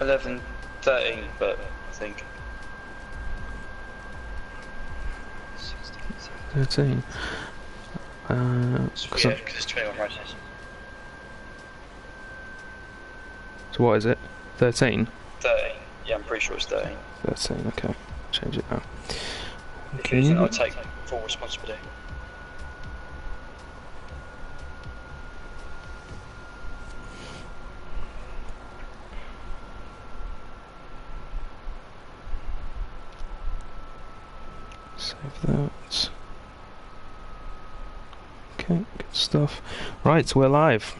11, 13, but I think. 13. Yeah, because it's 21 races. So what is it? 13? 13. Yeah, I'm pretty sure it's 13. 13, okay. Change it now. If it isn't, I'll take full responsibility. Save that. Okay, good stuff. Right, we're live.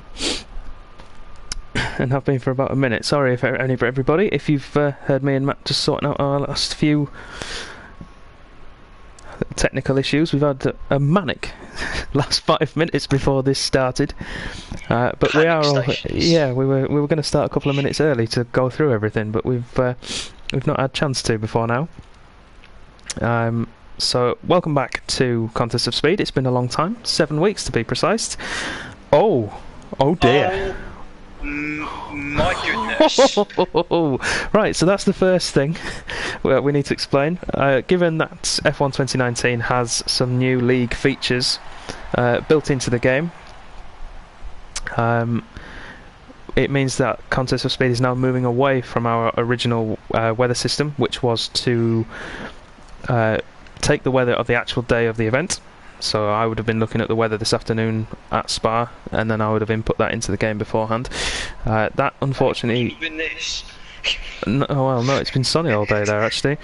And have been for about a minute. Sorry if only for everybody. If you've heard me and Matt just sorting out our last few technical issues, we've had a manic last 5 minutes before this started. But we are all, yeah, we were going to start a couple of minutes early to go through everything, but we've not had a chance to before now. So welcome back to Contest of Speed. It's been a long time, 7 weeks to be precise. Oh dear. My goodness. Right, so that's the first thing we need to explain. Given that F1 2019 has some new league features built into the game, it means that Contest of Speed is now moving away from our original weather system, which was to take the weather of the actual day of the event. So I would have been looking at the weather this afternoon at Spa, and then I would have input that into the game beforehand. That unfortunately... No, it's been sunny all day there actually.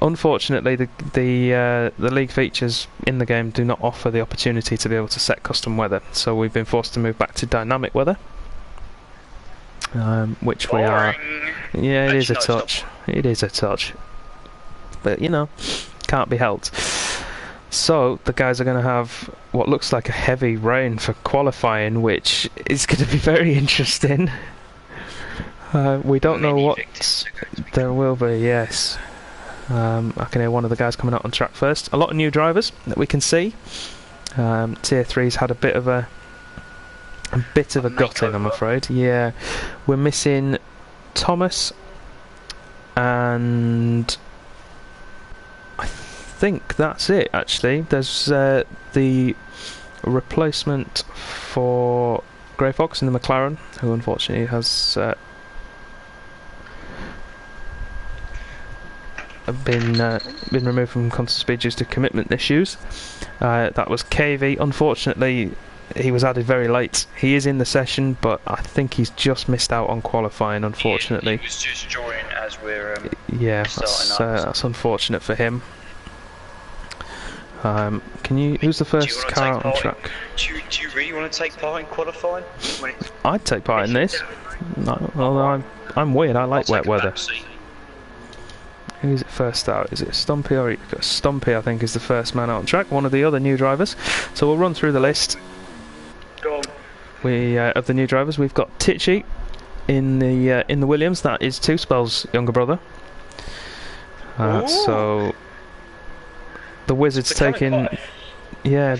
Unfortunately, the league features in the game do not offer the opportunity to be able to set custom weather, so we've been forced to move back to dynamic weather, which we are. Yeah, it is a touch. It is a touch, but you know, can't be helped. So the guys are going to have what looks like a heavy rain for qualifying, which is going to be very interesting. We don't know what there will be. Yes, I can hear one of the guys coming out on track first. A lot of new drivers that we can see. Tier 3's had a bit of a gutting, I'm afraid. Yeah, we're missing Thomas, and I think that's it. Actually, there's the replacement for Grey Fox in the McLaren, who unfortunately has been removed from Contest Speed due to commitment issues. That was KV. Unfortunately, he was added very late. He is in the session, but I think he's just missed out on qualifying, unfortunately. He was just joining as we're yeah, that's unfortunate for him. Who's the first car out on track? Do you really want to take part in qualifying? I'd take part in this. No, although I'm weird, I like wet weather. Who's it first out? Is it Stumpy or Stumpy? I think is the first man out on track. One of the other new drivers. So we'll run through the list. Go on. Of the new drivers, we've got Titchy in the Williams. That is Two Spell's younger brother. So the Wizards taking. Yeah,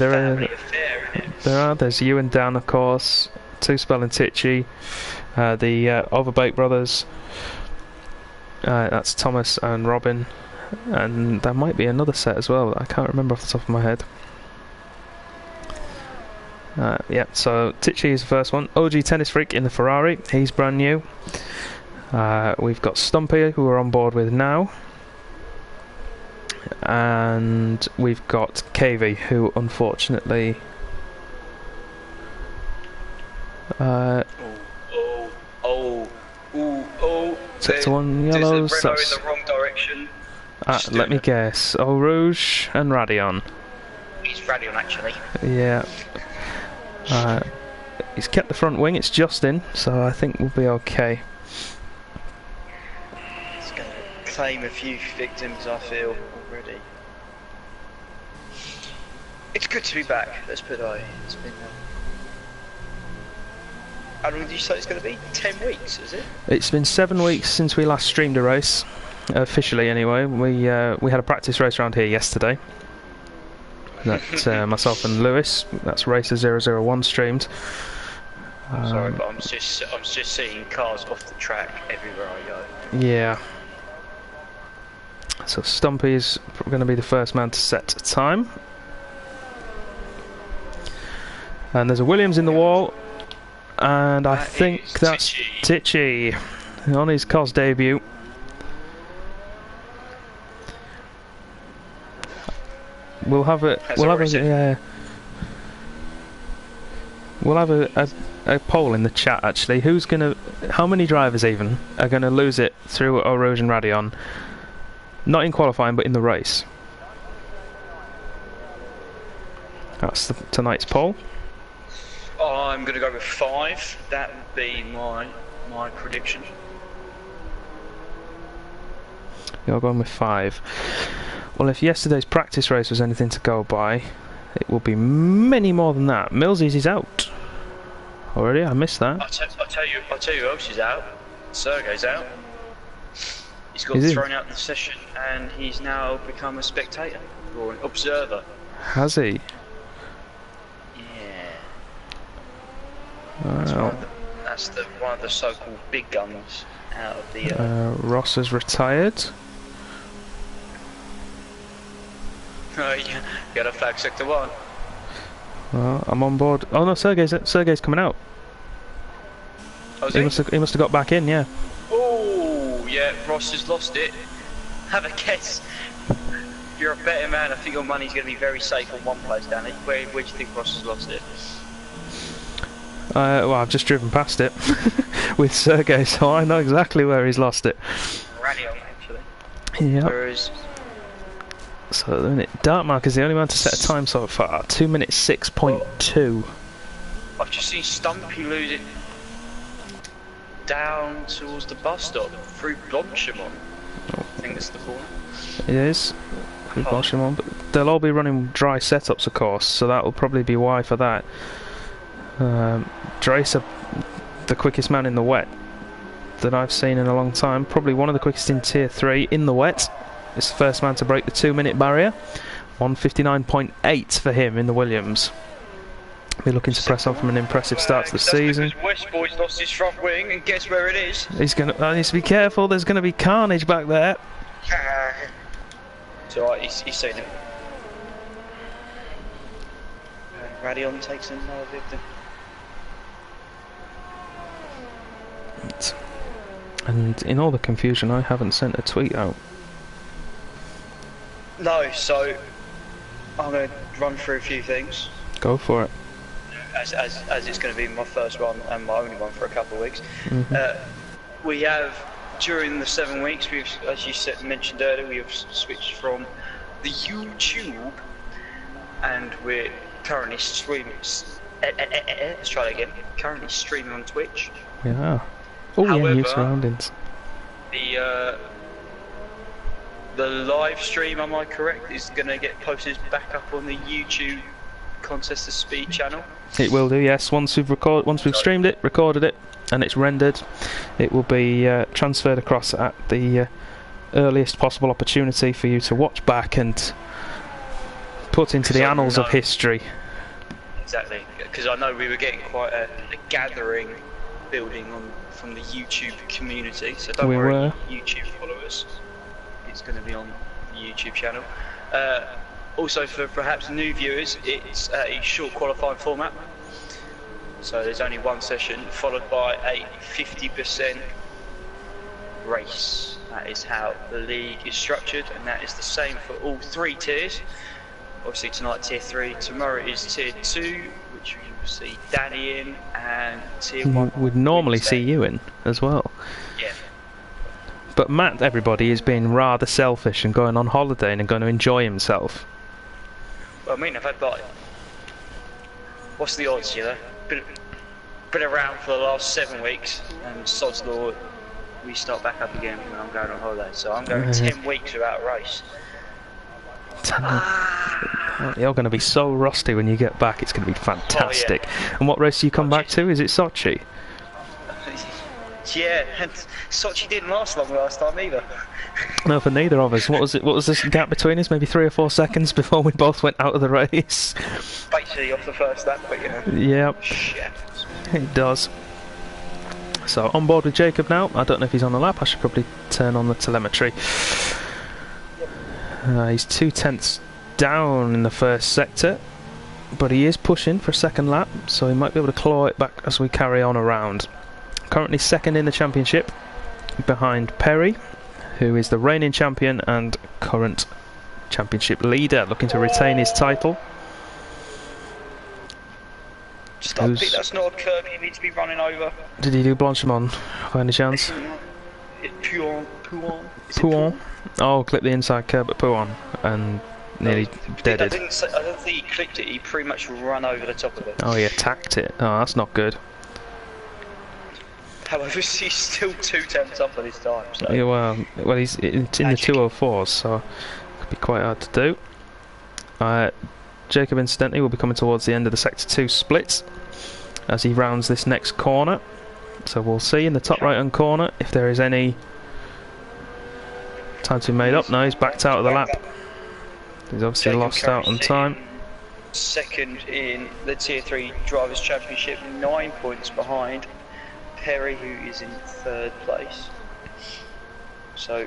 there's you and Dan, of course. Two Spell and Titchy. The Overbake brothers. That's Thomas and Robin, and there might be another set as well. I can't remember off the top of my head. Yeah, so Titchy is the first one. OG Tennis Freak in the Ferrari, he's brand new. We've got Stumpy, who we're on board with now, and we've got KV, who unfortunately Sector 1 yellows. That's in the wrong direction. Let me guess. Eau Rouge and Radion. He's Radion actually. Yeah. He's kept the front wing. It's Justin, so I think we'll be okay. He's going to claim a few victims, I feel already. It's good to be back. Let's put it. It's been. How long did you say it's going to be? 10 weeks, is it? It's been 7 weeks since we last streamed a race, officially anyway. We had a practice race around here yesterday that myself and Lewis, that's Racer 001, streamed. Sorry, but I'm just seeing cars off the track everywhere I go. Yeah. So Stumpy's going to be the first man to set time. And there's a Williams in the wall. And I think that's Tichy on his COS debut. We'll have a poll in the chat actually. How many drivers even are gonna lose it through erosion radion? Not in qualifying, but in the race. That's tonight's poll. I'm gonna go with 5. That would be my prediction. You're going with 5. Well, if yesterday's practice race was anything to go by, it will be many more than that. Millsies is out already. I missed that. I'll tell you who else is out. Sergey's out. He's got thrown out of the session, and he's now become a spectator or an observer. Has he? Yeah. Well, That's one of the so-called big guns out of the. Ross has retired. You got a flag sector 1. Well, I'm on board. Oh no, Sergey's coming out. Oh, he must have got back in, yeah. Oh, yeah, Ross has lost it. Have a guess. You're a betting man. I think your money's going to be very safe on one place, Danny. Where do you think Ross has lost it? Well, I've just driven past it with Sergey, so I know exactly where he's lost it. Radio, actually. Yeah. Whereas. So the minute Darkmark is the only one to set a time so far. 2 minutes 6.2. I've just seen Stumpy lose it down towards the bus stop through Blanchimont. I think it's the corner. It is through Blanchimont, but they'll all be running dry setups, of course. So that will probably be why for that. Dracer, the quickest man in the wet that I've seen in a long time. Probably one of the quickest in Tier 3 in the wet. It's the first man to break the 2-minute barrier. 1:59.8 for him in the Williams. Be looking to press on from an impressive start to the season. West Boy's lost his front wing, and guess where it is? He needs to be careful. There's going to be carnage back there. It's alright. He's seen it. Radion takes another victim. And in all the confusion, I haven't sent a tweet out. No, so I'm going to run through a few things. Go for it. As it's going to be my first one and my only one for a couple of weeks. We have, during the 7 weeks, as you mentioned earlier, we have switched from the YouTube, and we're currently streaming. Let's try that again. Currently streaming on Twitch. Yeah. Oh, yeah, new surroundings. The live stream, am I correct, is going to get posted back up on the YouTube Contest of Speed channel? It will do, yes. Once we've streamed it, recorded it, and it's rendered, it will be transferred across at the earliest possible opportunity for you to watch back and put into the annals of history. Exactly, because I know we were getting quite a gathering building from the YouTube community, so don't worry, YouTube followers. It's going to be on the YouTube channel. Also, for perhaps new viewers, it's a short qualifying format. So there's only one session, followed by a 50% race. That is how the league is structured, and that is the same for all 3 tiers. Obviously tonight Tier 3, tomorrow is Tier 2, which you will see Danny in, and Tier 1 would normally see you in as well. Yeah. But Matt, everybody, is being rather selfish and going on holiday and going to enjoy himself. Well, I mean, I've had like, what's the odds, you know? Been around for the last 7 weeks, and sod's law, we start back up again when I'm going on holiday. So I'm going 10 weeks without a race. You're going to be so rusty when you get back. It's going to be fantastic. Oh, yeah. And what race do you come back to? Is it Sochi? Yeah, and Sochi didn't last long last time either. No, for neither of us. What was it? What was this gap between us? Maybe 3 or 4 seconds before we both went out of the race. Basically off the first lap, but you know. Yep. Shit. It does. So on board with Jacob now. I don't know if he's on the lap. I should probably turn on the telemetry. He's 2/10 down in the first sector, but he is pushing for a second lap, so he might be able to claw it back as we carry on around. Currently second in the championship, behind Perry, who is the reigning champion and current championship leader, looking to retain his title. Just I think that's not a curb you need to be running over. Did he do Blanchimont by any chance? Pouon. Oh, clipped the inside curb at Pouon and nearly deaded. I don't think he clipped it, he pretty much ran over the top of it. Oh, he attacked it. Oh, that's not good. However, he's still 2/10 up on his time. So. Yeah, well, he's in the 2:04s, so it could be quite hard to do. Jacob, incidentally, will be coming towards the end of the Sector 2 split as he rounds this next corner. So we'll see in the top right-hand corner if there is any time to be made up. No, he's backed out of the lap. He's obviously lost out on time. Second in the Tier 3 Drivers' Championship, 9 points behind Perry, who is in third place. So,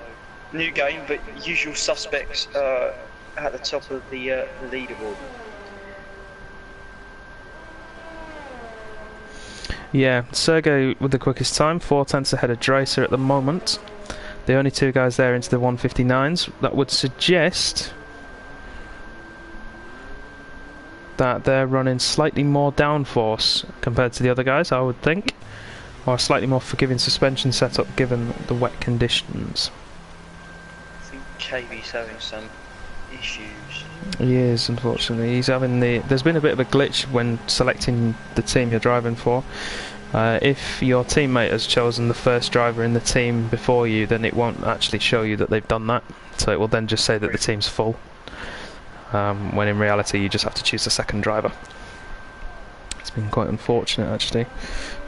new game, but usual suspects at the top of the leaderboard. Yeah, Sergey with the quickest time, 4/10 ahead of Dracer at the moment. The only 2 guys there into the 159s. That would suggest that they're running slightly more downforce compared to the other guys, I would think. Or a slightly more forgiving suspension setup given the wet conditions. I think KV's having some issues. He is, unfortunately. He's having there's been a bit of a glitch when selecting the team you're driving for. If your teammate has chosen the first driver in the team before you, then it won't actually show you that they've done that. So it will then just say that the team's full. When in reality you just have to choose the second driver. It's been quite unfortunate, actually.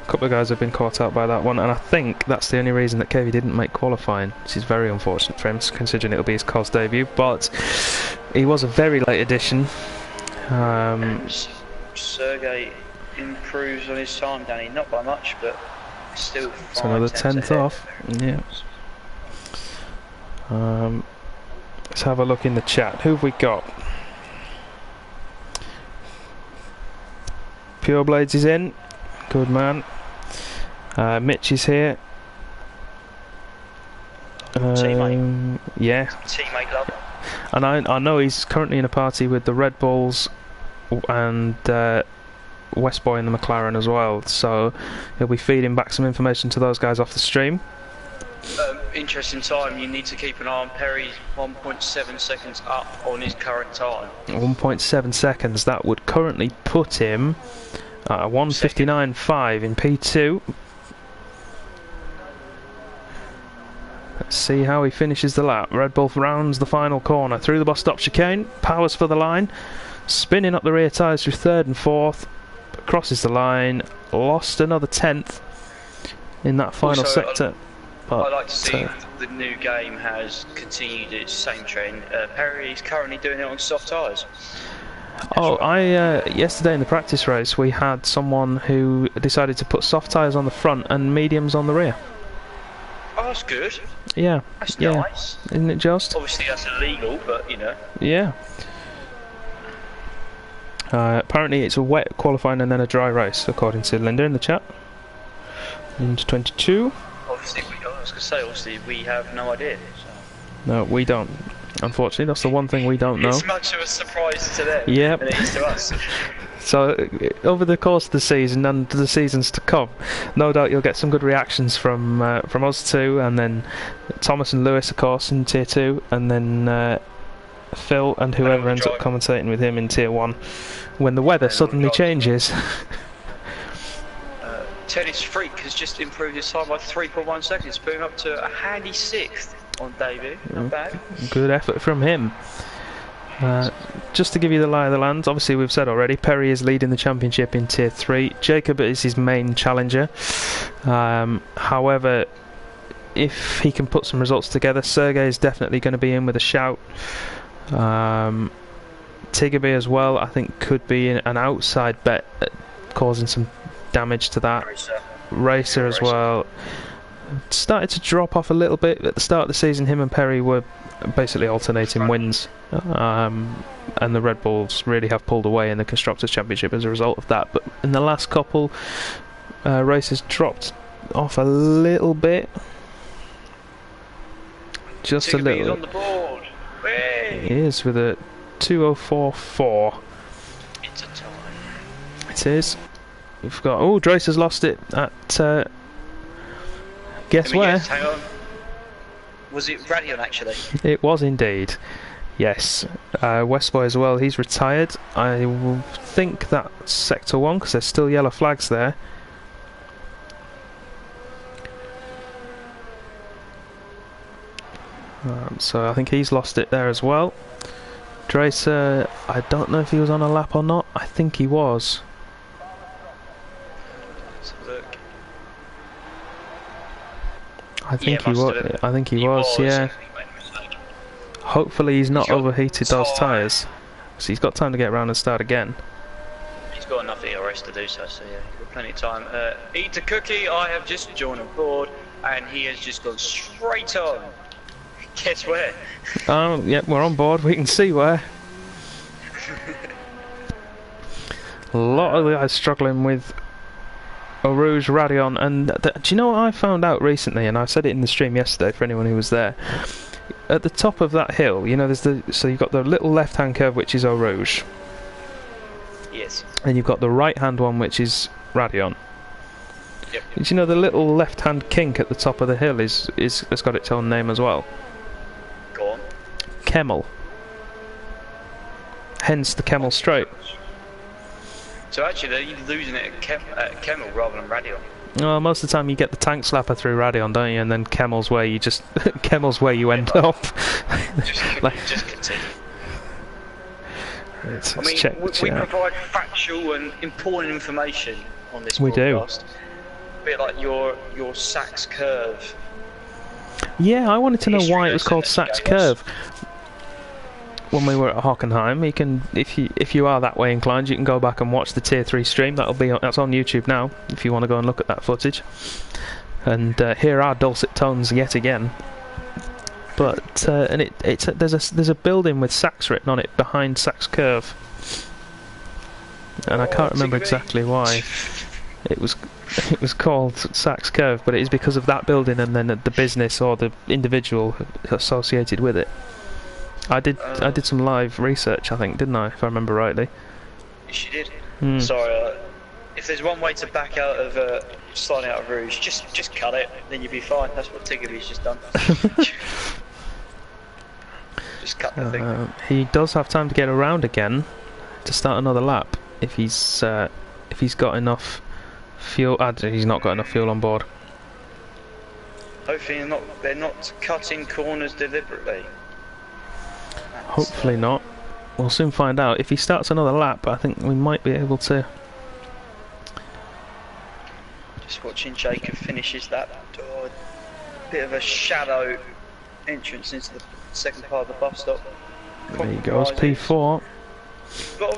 A couple of guys have been caught out by that one, and I think that's the only reason that KV didn't make qualifying, which is very unfortunate for him, considering it'll be his COS debut. But he was a very late addition. Sergey improves on his time, Danny, not by much, but still. It's another 10th off. Yeah. Let's have a look in the chat. Who have we got? Pure Blades is in. Good man. Mitch is here. Teammate. Yeah. Teammate love. And I know he's currently in a party with the Red Bulls and West Boy and the McLaren as well. So he'll be feeding back some information to those guys off the stream. Interesting time. You need to keep an eye on Perry's 1.7 seconds up on his current time. 1.7 seconds. That would currently put him at 1:59.5 in P2. Let's see how he finishes the lap. Red Bull rounds the final corner through the bus stop chicane, powers for the line, spinning up the rear tyres through third and fourth, crosses the line, lost another 10th in that final sector. But I like to see the new game has continued its same trend. Perry's currently doing it on soft tyres. Oh, yesterday in the practice race we had someone who decided to put soft tyres on the front and mediums on the rear. Oh, that's good. Yeah. That's nice. Isn't it just? Obviously that's illegal, but you know. Yeah. Apparently it's a wet qualifying and then a dry race, according to Linda in the chat. Into 22. Obviously, I was going to say, obviously we have no idea. So. No, we don't. Unfortunately, that's the one thing we don't know. It's much of a surprise to them than it is to us. So, over the course of the season and the seasons to come, no doubt you'll get some good reactions from us two, and then Thomas and Lewis, of course, in Tier 2, and then Phil and whoever ends up commentating with him in Tier 1, when the weather suddenly changes. Tennis Freak has just improved his time by 3.1 seconds, putting him up to a handy 6th on debut. Not bad. Good effort from him. just to give you the lie of the land, obviously we've said already, Perry is leading the championship in Tier 3. Jacob is his main challenger. However, if he can put some results together, Sergey is definitely going to be in with a shout. Tigaby as well, I think, could be an outside bet, causing some damage to that. Racer as well. Started to drop off a little bit at the start of the season. Him and Perry were basically alternating wins, and the Red Bulls really have pulled away in the Constructors' Championship as a result of that. But in the last couple, Racer's dropped off a little bit. Just a little. On the board. He is with a 2:04.4. It's a time. It is. We've got. Oh, Dracer's lost it at. Guess where? Hang on. Was it Radion actually? It was indeed. Yes. Westboy as well. He's retired. I think that's Sector 1 because there's still yellow flags there. So I think he's lost it there as well. Dracer, I don't know if he was on a lap or not. I think he was. Let's have a look. I think he was. I think he was. Yeah. Hopefully he's not overheated those tyres, so he's got time to get around and start again. He's got enough ERS to do so. So yeah, he's got plenty of time. Eat a cookie. I have just joined on board, and he has just gone straight on. Guess where? Oh, yep, we're on board. We can see where. A lot of the guys struggling with Rouge, Radion, and do you know what I found out recently? And I said it in the stream yesterday for anyone who was there. At the top of that hill, you know, so you've got the little left-hand curve, which is Rouge. Yes. And you've got the right-hand one, which is Radion. Yep. Do you know the little left-hand kink at the top of the hill has got its own name as well? Go on. Kemmel. Hence the Kemmel Straight. So actually, you're losing it at Kemmel rather than Radion. Well, most of the time you get the tank slapper through Radion, don't you? And then Kemmel's where you just Kemmel's where you end up. Just continue. Let's I mean, check, we provide factual and important information on this we broadcast. Do. A bit like your Sachs curve. Yeah, I wanted to know why it was called Sachs curve. When we were at Hockenheim, you can, if you are that way inclined, you can go back and watch the Tier 3 stream. That's on YouTube now. If you want to go and look at that footage, and hear our dulcet tones yet again. But and there's a building with Sachs written on it behind Sachs Curve, and I can't remember exactly why it was called Sachs Curve, but it is because of that building and then the business or the individual associated with it. I did some live research, I think, didn't I? If I remember rightly. Yes, you did. Sorry, if there's one way to back out of sliding out of Rouge, just cut it, then you'll be fine. That's what Tigaby's just done. Just cut the thing. He does have time to get around again to start another lap if he's got enough fuel. He's not got enough fuel on board. Hopefully they're not cutting corners deliberately. Hopefully not. We'll soon find out. If he starts another lap, I think we might be able to. Just watching Jacob finishes that bit of a shallow entrance into the second part of the bus stop. There he goes, P4.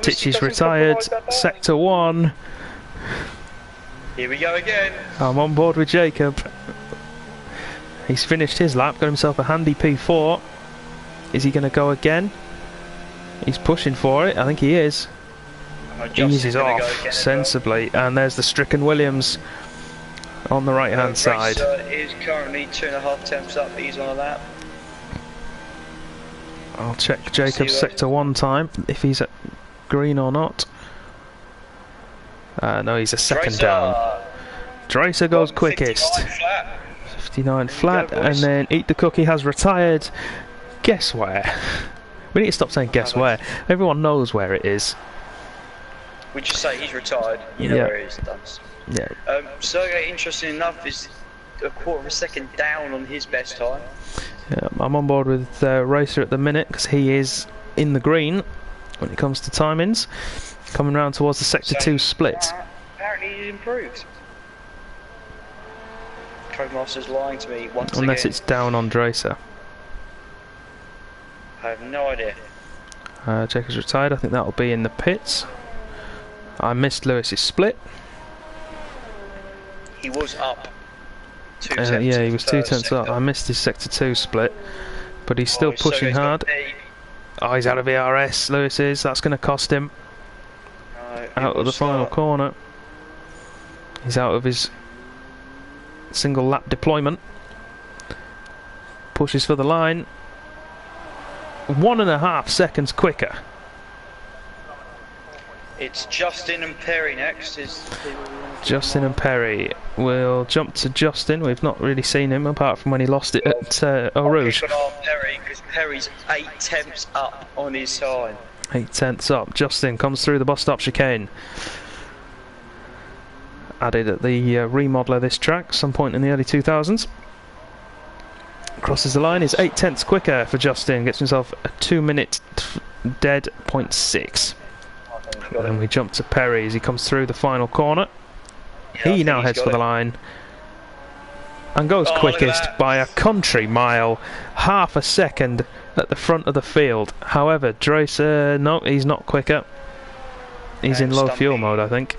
Titchy's retired. Sector 1. Here we go again. I'm on board with Jacob. He's finished his lap, got himself a handy P4. Is he going to go again? He's pushing for it. I think he is. Eases off sensibly, and there's the stricken Williams on the right hand side. Is currently 2.5 temps up. He's on a lap. I'll check Jacob's sector 1 time if he's at green or not. No, he's a second down. Dracer goes quickest. 59 flat, and then Eat the Cookie has retired. Guess where? We need to stop saying guess where. Everyone knows where it is. We just say he's retired. You know where he is. Dunce. Yeah. Sergey, interesting enough, is a quarter of a second down on his best time. Yeah, I'm on board with Racer at the minute because he is in the green. when it comes to timings. Coming round towards the Sector 2 split. Apparently he's improved. Codemaster's lying to me once Unless again. it's down on Dracer. I have no idea. Jacob's retired, I think that'll be in the pits. I missed Lewis's split. He was up 2 tenths. Yeah, he was 2 tenths up. I missed his Sector 2 split. But he's still pushing hard. Oh, he's out of ERS, Lewis is. That's going to cost him. Out of the final corner. He's out of his single lap deployment. Pushes for the line. 1.5 seconds quicker. It's Justin and Perry next. Justin and Perry. We'll jump to Justin. We've not really seen him apart from when he lost it at Eau Rouge. Perry, because Perry's 8 tenths up on his time. 8 tenths up. Justin comes through the bus stop chicane. Added at the remodel of this track some point in the early 2000s. Crosses the line, is 8 tenths quicker for Justin. Gets himself a 2 minute dead 0.6. And we jump to Perry as he comes through the final corner. Yeah, he now heads for the line and goes quickest by a country mile, half a second at the front of the field. However, Dracer, no, he's not quicker. He's in low fuel mode, I think.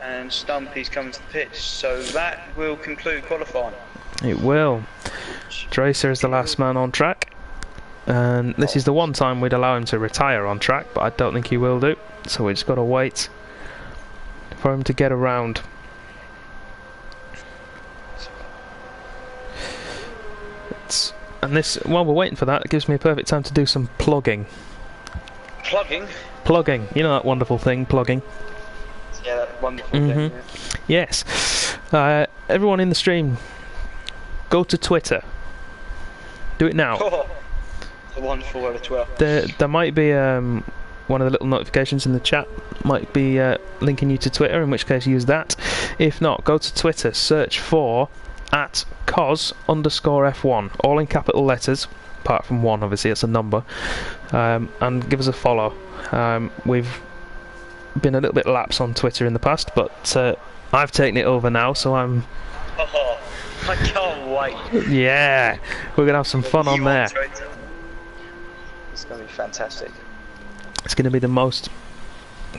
And Stumpy's coming to the pitch, so that will conclude qualifying. It will. Dracer is the last man on track, and this is the one time we'd allow him to retire on track, but I don't think he will do, so we just got to wait for him to get around. And this, while we're waiting for that, it gives me a perfect time to do some plugging. Plugging? Plugging, you know that wonderful thing, plugging. Yeah, that wonderful thing, yeah. Yes. Everyone in the stream, go to Twitter. Do it now. Oh, it's a wonderful word as well. There might be one of the little notifications in the chat might be linking you to Twitter, in which case use that. If not, go to Twitter, search for @cos_F1, all in capital letters, apart from 1 obviously, it's a number, and give us a follow. We've been a little bit lapse on Twitter in the past, but I've taken it over now, so I'm... Oh, I can't wait. Yeah, we're going to have some fun on there. It's going to be fantastic. It's going to be the most...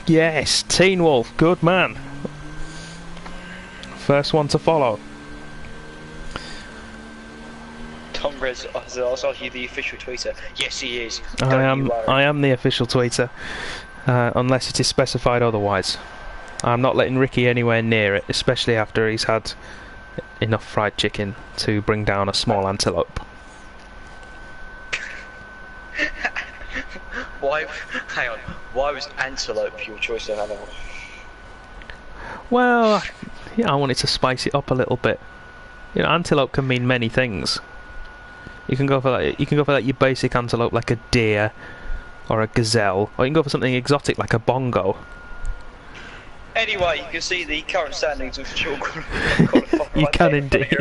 Yes, Teen Wolf, good man. First one to follow. Tom Rez, I was asking you the official tweeter. Yes, he is. I am the official tweeter, unless it is specified otherwise. I'm not letting Ricky anywhere near it, especially after he's had enough fried chicken to bring down a small antelope. Hang on, why was antelope your choice of animal? Well, yeah, I wanted to spice it up a little bit. You know, antelope can mean many things. You can go for like your basic antelope, like a deer or a gazelle, or you can go for something exotic like a bongo. Anyway, you can see the current standings of short You can indeed.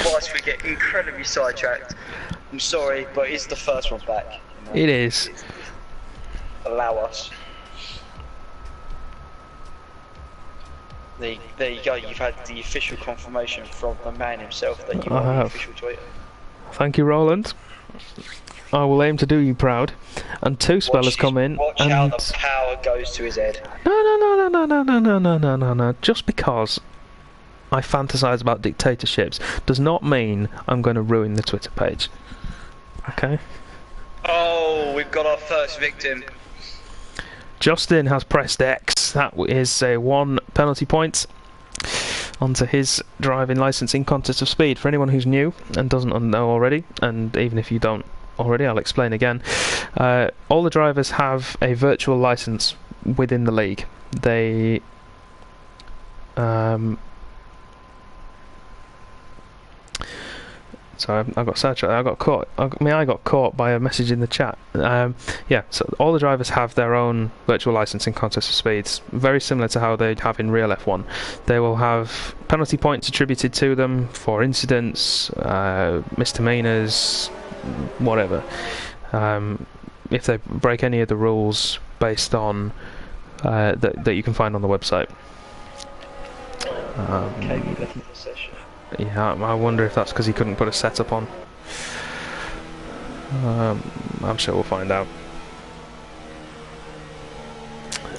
Whilst we get incredibly sidetracked, I'm sorry, but it's the first one back. You know? It is. Allow us. There you go, you've had the official confirmation from the man himself that you are the official tweeter. Thank you, Roland. I will aim to do you proud. And Two Spell has come in. Watch and how the power goes to his head. No. Just because I fantasize about dictatorships does not mean I'm going to ruin the Twitter page. Okay? Oh, we've got our first victim. Justin has pressed X. That is a 1 penalty point onto his driving licence in contest of speed. For anyone who's new and doesn't know already, and even if you don't already, I'll explain again. All the drivers have a virtual licence within the league. They So I got sidetracked. I got caught by a message in the chat. Yeah, so all the drivers have their own virtual license in contest of speeds, very similar to how they'd have in real F1. They will have penalty points attributed to them for incidents, misdemeanors, whatever. if they break any of the rules based on that you can find on the website. Okay, we left the session. Yeah, I wonder if that's because he couldn't put a setup on. I'm sure we'll find out.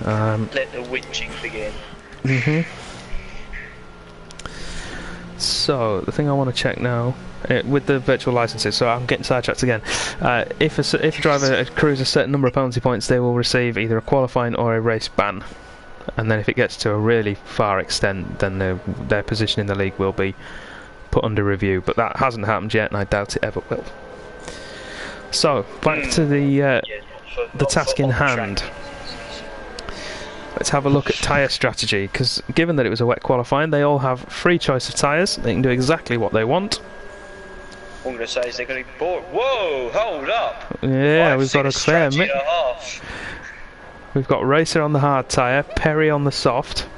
Let the witching begin. So, the thing I want to check now, with the virtual licenses, so I'm getting sidetracked again. If a driver accrues a certain number of penalty points, they will receive either a qualifying or a race ban. And then if it gets to a really far extent, then their position in the league will be put under review. But that hasn't happened yet, and I doubt it ever will. So, back to the task in hand. Let's have a look at tyre strategy, because given that it was a wet qualifying, they all have free choice of tyres. They can do exactly what they want. All I'm going to say is they're going to be bored. Whoa, hold up! Yeah, we've got a fair mix. We've got Racer on the hard tyre, Perry on the soft.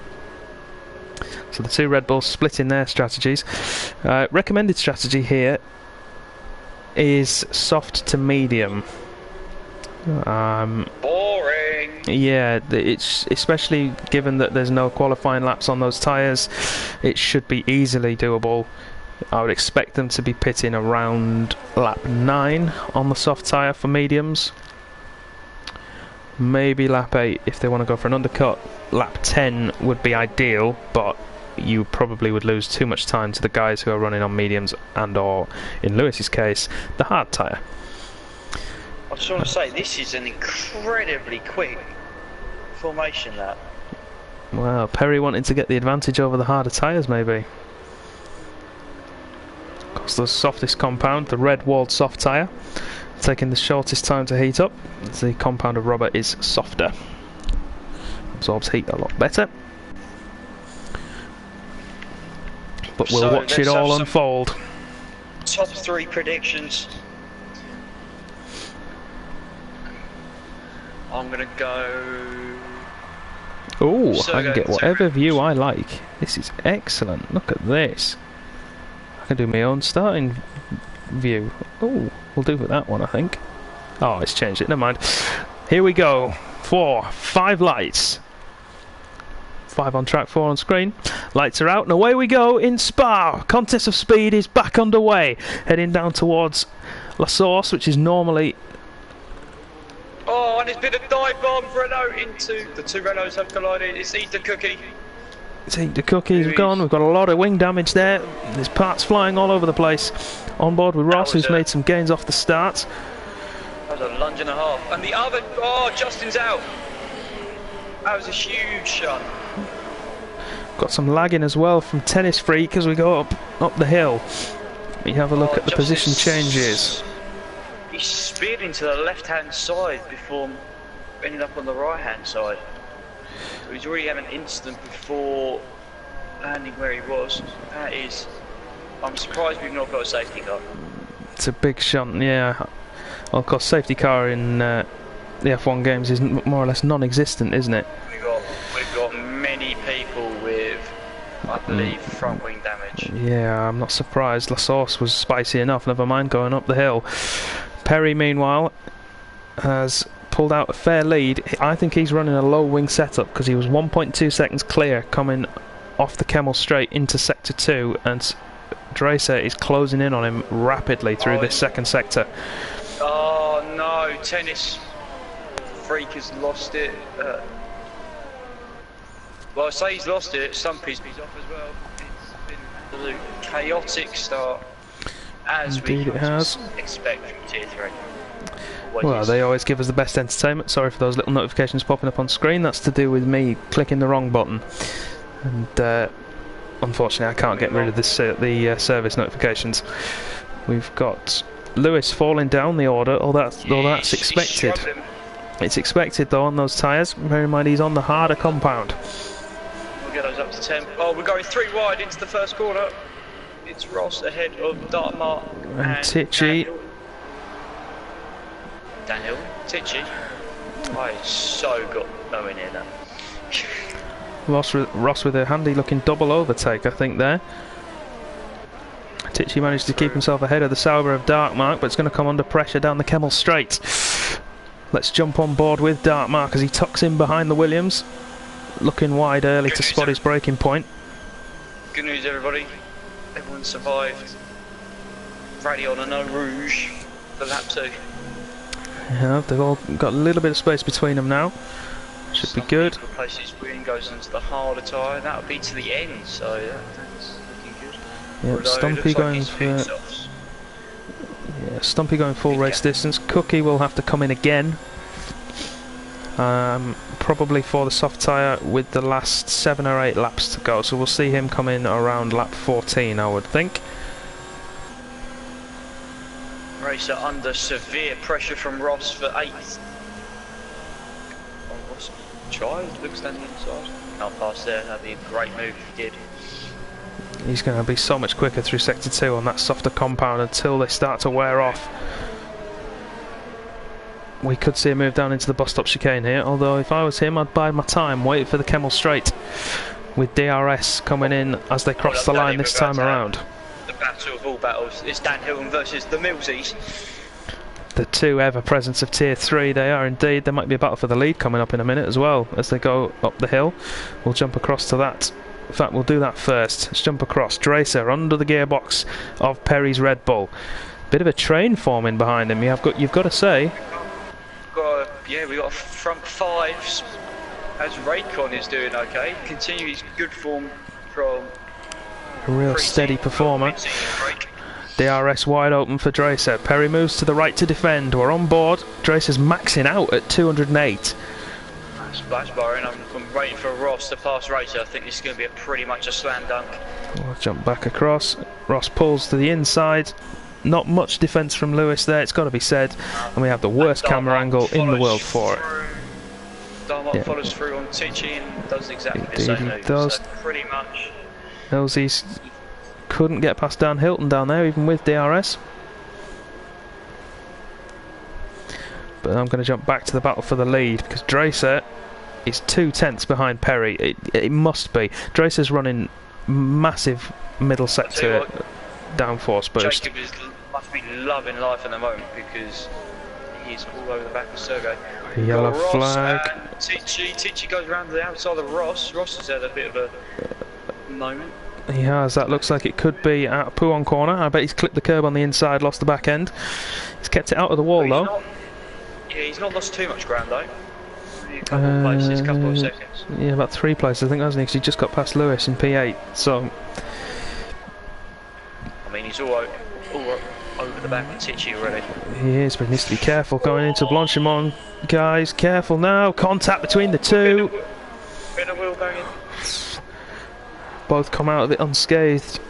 So the two Red Bulls splitting their strategies. Recommended strategy here is soft to medium. Boring! Yeah, it's especially given that there's no qualifying laps on those tyres, it should be easily doable. I would expect them to be pitting around lap 9 on the soft tyre for mediums. Maybe lap 8 if they want to go for an undercut. Lap 10 would be ideal, but you probably would lose too much time to the guys who are running on mediums and, or in Lewis's case, the hard tyre. I just want to say, this is an incredibly quick formation lap. Well, Perry wanting to get the advantage over the harder tyres maybe. Of course, the softest compound, the red walled soft tyre, taking the shortest time to heat up. The compound of rubber is softer. Absorbs heat a lot better. But we'll watch it all unfold. Top 3 predictions. I'm going to go... Oh, I can get whatever view I like. This is excellent. Look at this. I can do my own starting view. Oh, we'll do with that one, I think. Oh, it's changed it. Never mind. Here we go. 4, 5 lights. 5 on track, 4 on screen. Lights are out and away we go in Spa. Contest of Speed is back underway. Heading down towards La Source, which is normally... Oh, and it's been a dive bomb Renault into... The two Renaults have collided. It's Eat the Cookie. It's Eat the Cookie has gone. We've got a lot of wing damage there. There's parts flying all over the place. On board with Ross, who's made some gains off the start. That was a lunge and a half. And the other... Oh, Justin's out. That was a huge shot. Got some lagging as well from Tennis Freak as we go up the hill. We have a look at the position changes. He speared into the left-hand side before ending up on the right-hand side. So he's already had an instant before landing where he was. That is... I'm surprised we've not got a safety car. It's a big shunt, yeah. Well, of course, safety car in the F1 games is more or less non-existent, isn't it? We've got many people with, I believe, front wing damage. Yeah, I'm not surprised. La Source was spicy enough, never mind going up the hill. Perry, meanwhile, has pulled out a fair lead. I think he's running a low wing setup because he was 1.2 seconds clear coming off the Kemmel Straight into Sector 2, and Dracer is closing in on him rapidly through this second sector. Oh no, Tennis Freak has lost it. Well, I say he's lost it, Stumpy's off as well. It's been a chaotic start, as indeed we it has. Expect from Tier 3. Well, they always give us the best entertainment. Sorry for those little notifications popping up on screen. That's to do with me clicking the wrong button. And unfortunately, I can't get rid of the service notifications. We've got Lewis falling down the order. That's expected. It's expected though on those tyres. Bear in mind he's on the harder compound. We'll get those up to 10. Oh, we're going 3 wide into the first corner. It's Ross ahead of Dartmouth and Tichy. Daniel Tichy. I so got nowhere near that. Ross with a handy looking double overtake, I think there. Tichy managed to keep himself ahead of the Sauber of Darkmark, but it's going to come under pressure down the Kemmel Straight. Let's jump on board with Dartmark as he tucks in behind the Williams. Looking wide early to spot his braking point. Good news, everybody. Everyone survived. Radio on a no rouge for lap 2. Yeah, they've all got a little bit of space between them now. Should be good. Places Win goes into the harder tyre. That'll be to the end, so that's looking good. Yep, Stumpy going for. Yeah, Stumpy going full race distance. Cookie will have to come in again. Probably for the soft tyre with the last 7 or 8 laps to go. So we'll see him come in around lap 14, I would think. Racer under severe pressure from Ross for 8th. Oh, Ross tried, looks down the inside. Not past there, that'd be a great move if he did. He's going to be so much quicker through sector 2 on that softer compound until they start to wear off. We could see a move down into the bus stop chicane here, although if I was him I'd bide my time, wait for the Kemmel Straight with DRS coming in as they cross the line this time around. The battle of all battles, it's Dan Hilton versus the Millsies. The two ever presence of tier 3, they are indeed. There might be a battle for the lead coming up in a minute as well as they go up the hill. We'll jump across to that. In fact, we'll do that first. Let's jump across. Dracer under the gearbox of Perry's Red Bull. Bit of a train forming behind him. You've got to say. We got a front 5s as Raycon is doing okay. Continue his good form from a real steady performer. DRS wide open for Dracer. Perry moves to the right to defend. We're on board. Dracer's maxing out at 208. Splash barring. I'm waiting for Ross to pass Racer. I think this is going to be pretty much a slam dunk. We'll jump back across. Ross pulls to the inside. Not much defence from Lewis there, it's got to be said. And we have the worst camera angle in the world for it. Darmok follows through on Tichy and does exactly Indeed the same he move. does. So pretty much. Millsies couldn't get past Dan Hilton down there, even with DRS. But I'm going to jump back to the battle for the lead because Dracer is 2 tenths behind Perry. It must be. Dracer's running massive middle sector downforce boost. Jacob must be loving life at the moment because he's all over the back of Sergey. Yellow flag. Tichy goes around to the outside of Ross. Ross has had a bit of a moment. He has. That looks like it could be at a Pouon corner. I bet he's clipped the curb on the inside, lost the back end. He's kept it out of the wall though. He's not lost too much ground though. A couple of places, couple of seconds. Yeah, about 3 places I think, hasn't he? Because he just got past Lewis in P8. So. I mean, he's all over the back of Tichy already. He is, but he needs to be careful going into Blanchimont. Guys, careful now. Contact between the two. Bit of wheel going in. Both come out of it unscathed.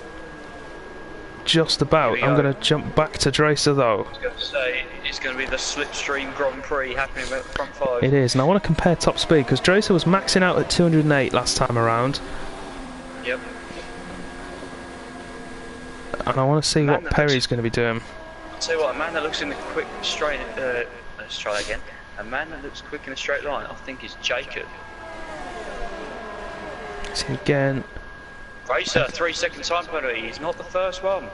Just about. I'm going to jump back to Dracer though. I was going to say, it's going to be the Slipstream Grand Prix happening at front 5. It is, and I want to compare top speed because Dracer was maxing out at 208 last time around. Yep. And I want to see what Perry's going to be doing. I'll tell you what, a man that looks in the quick straight. Let's try again. A man that looks quick in a straight line, I think, is Jacob. See again. Racer, 3-second time penalty. He's not the first one.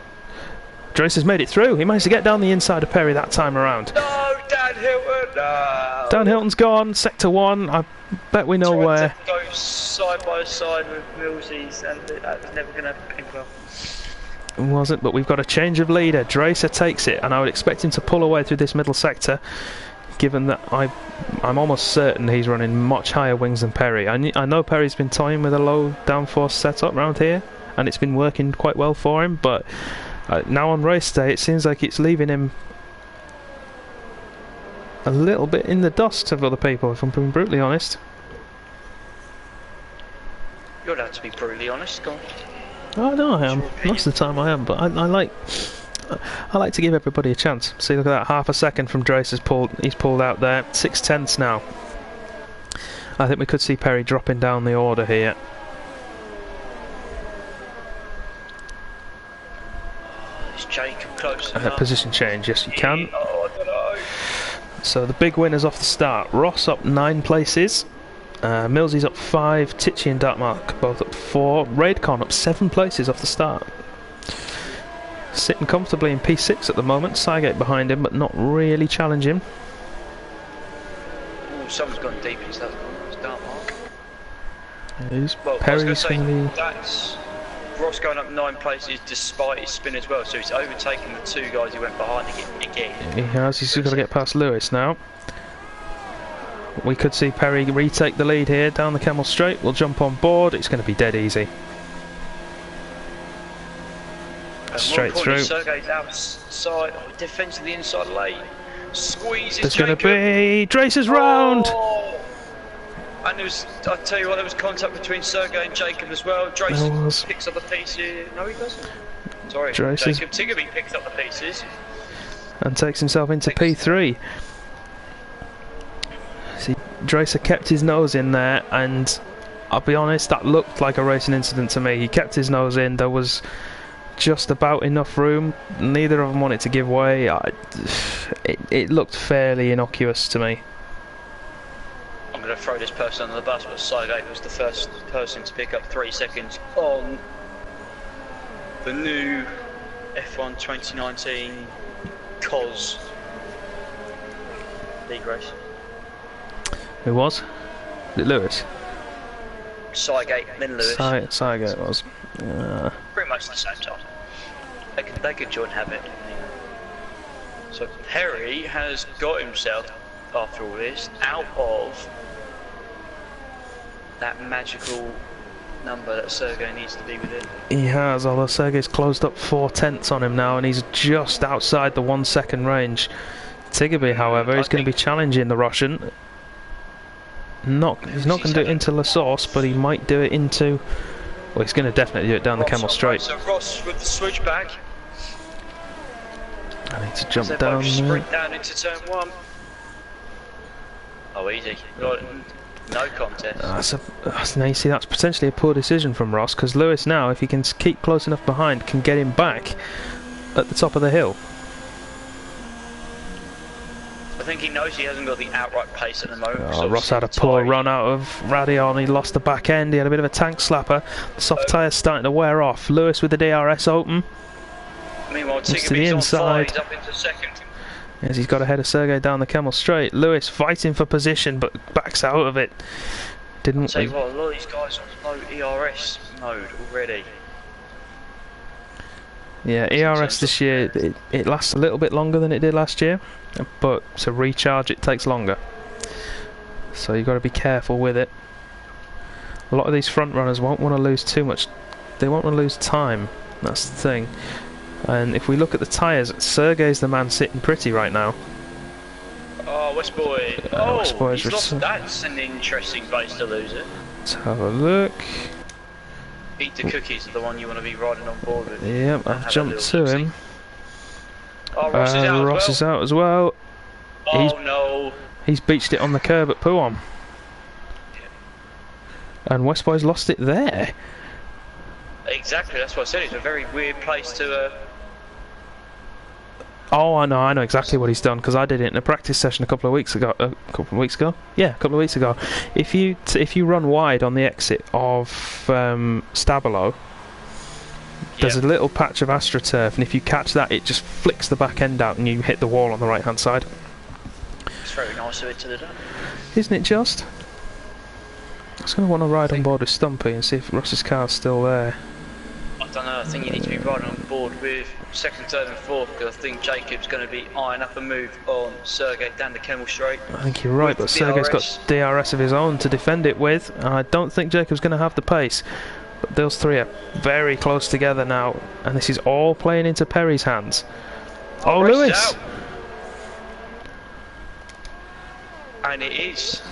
Dracer's made it through. He managed to get down the inside of Perry that time around. No, Dan Hilton. No. Dan Hilton's gone. Sector 1. I bet we know where. Go side by side with Millsies, and that was never going to end well. Wasn't, but we've got a change of leader. Dracer takes it, and I would expect him to pull away through this middle sector, given that I'm almost certain he's running much higher wings than Perry. I know Perry's been toying with a low downforce setup round here, and it's been working quite well for him, but now on race day it seems like it's leaving him a little bit in the dust of other people, if I'm being brutally honest. You're allowed to be brutally honest, go on. Oh no, I am. Most of the time I am, but I like to give everybody a chance. See, look at that, half a second from Dracer's he's pulled out there. 6 tenths now. I think we could see Perry dropping down the order here. Is Jacob close enough? Position change, yes you can. Oh, I don't know. So the big winners off the start. Ross up 9 places. Millsy's up 5, Tichy and Dartmark both up 4, Raidcon up 7 places off the start. Sitting comfortably in P6 at the moment, Cygate behind him but not really challenging. Oh, someone's gone deep into that corner. It's dark mark. It is. Well, Perry's going to be... that's Ross going up 9 places despite his spin as well, so he's overtaken the 2 guys he went behind again. He has, he's got to get past Lewis now. We could see Perry retake the lead here down the Camel Straight. We'll jump on board, it's going to be dead easy. Straight through. Sergey's outside, defence of the inside lane. Squeezes. There's going to be Drace's round! And there was, I tell you what, there was contact between Sergey and Jacob as well. Drace picks up the pieces. No, he doesn't. Sorry, Jacob Tiggerby picks up the pieces. And takes himself into P3. See, Dracer kept his nose in there, and I'll be honest, that looked like a racing incident to me. He kept his nose in, there was just about enough room. Neither of them wanted to give way. It looked fairly innocuous to me. I'm going to throw this person under the bus, but Sergey was the first person to pick up 3 seconds on the new F1 2019 COS league race. Who was? Was it Lewis? Sygate, then Lewis. Sygate was. Pretty much the same time. They could join habit. So Perry has got himself, after all this, out of that magical number that Sergey needs to be within. He has, although Sergey's closed up 4 tenths on him now, and he's just outside the 1 second range. Tiggerby, however, is going to be challenging the Russian. He's not going to do it into La Source, but he might do it into... Well, he's going to definitely do it down the Camel Straight. So Ross with the switchback. I need to jump down there. Sprint down into turn 1. Oh, easy. No contest. Now you see, that's potentially a poor decision from Ross, because Lewis now, if he can keep close enough behind, can get him back at the top of the hill. I think he knows he hasn't got the outright pace at the moment. Oh, Ross had a poor run out of Radion. He lost the back end. He had a bit of a tank slapper. The soft tyre's starting to wear off. Lewis with the DRS open. Meanwhile, to the inside. He's up into second. Yes, he's got ahead of Sergey down the Camel Straight. Lewis fighting for position, but backs out of it. Didn't. Tell you what, a lot of these guys on low ERS mode already. Yeah, ERS this year, it lasts a little bit longer than it did last year, but to recharge it takes longer. So you've got to be careful with it. A lot of these front runners won't want to lose too much. They won't want to lose time. That's the thing. And if we look at the tyres, Sergey's the man sitting pretty right now. Oh, Westboy. He's lost. That's an interesting base to lose it. Let's have a look. Eat the cookies are the one you want to be riding on board with. Yep, I've jumped to him. Oh, Ross is out as well. Oh no. He's beached it on the curb at Puon. Yeah. And Westboy's lost it there. Exactly, that's what I said. It's a very weird place to... Oh, I know exactly what he's done, because I did it in a practice session a couple of weeks ago. Yeah, a couple of weeks ago. If you run wide on the exit of Stabilo, there's a little patch of AstroTurf, and if you catch that, it just flicks the back end out, and you hit the wall on the right hand side. It's very nice of it to do. Isn't it just? I was going to want to ride on board with Stumpy and see if Ross's car's still there. I don't know, I think you need to be riding on board with second, third and fourth, because I think Jacob's going to be eyeing up a move on Sergey down the Camel Straight. I think you're right, but Sergey's got DRS of his own to defend it with, and I don't think Jacob's going to have the pace. But those three are very close together now, and this is all playing into Perry's hands. Oh, Lewis! And it is.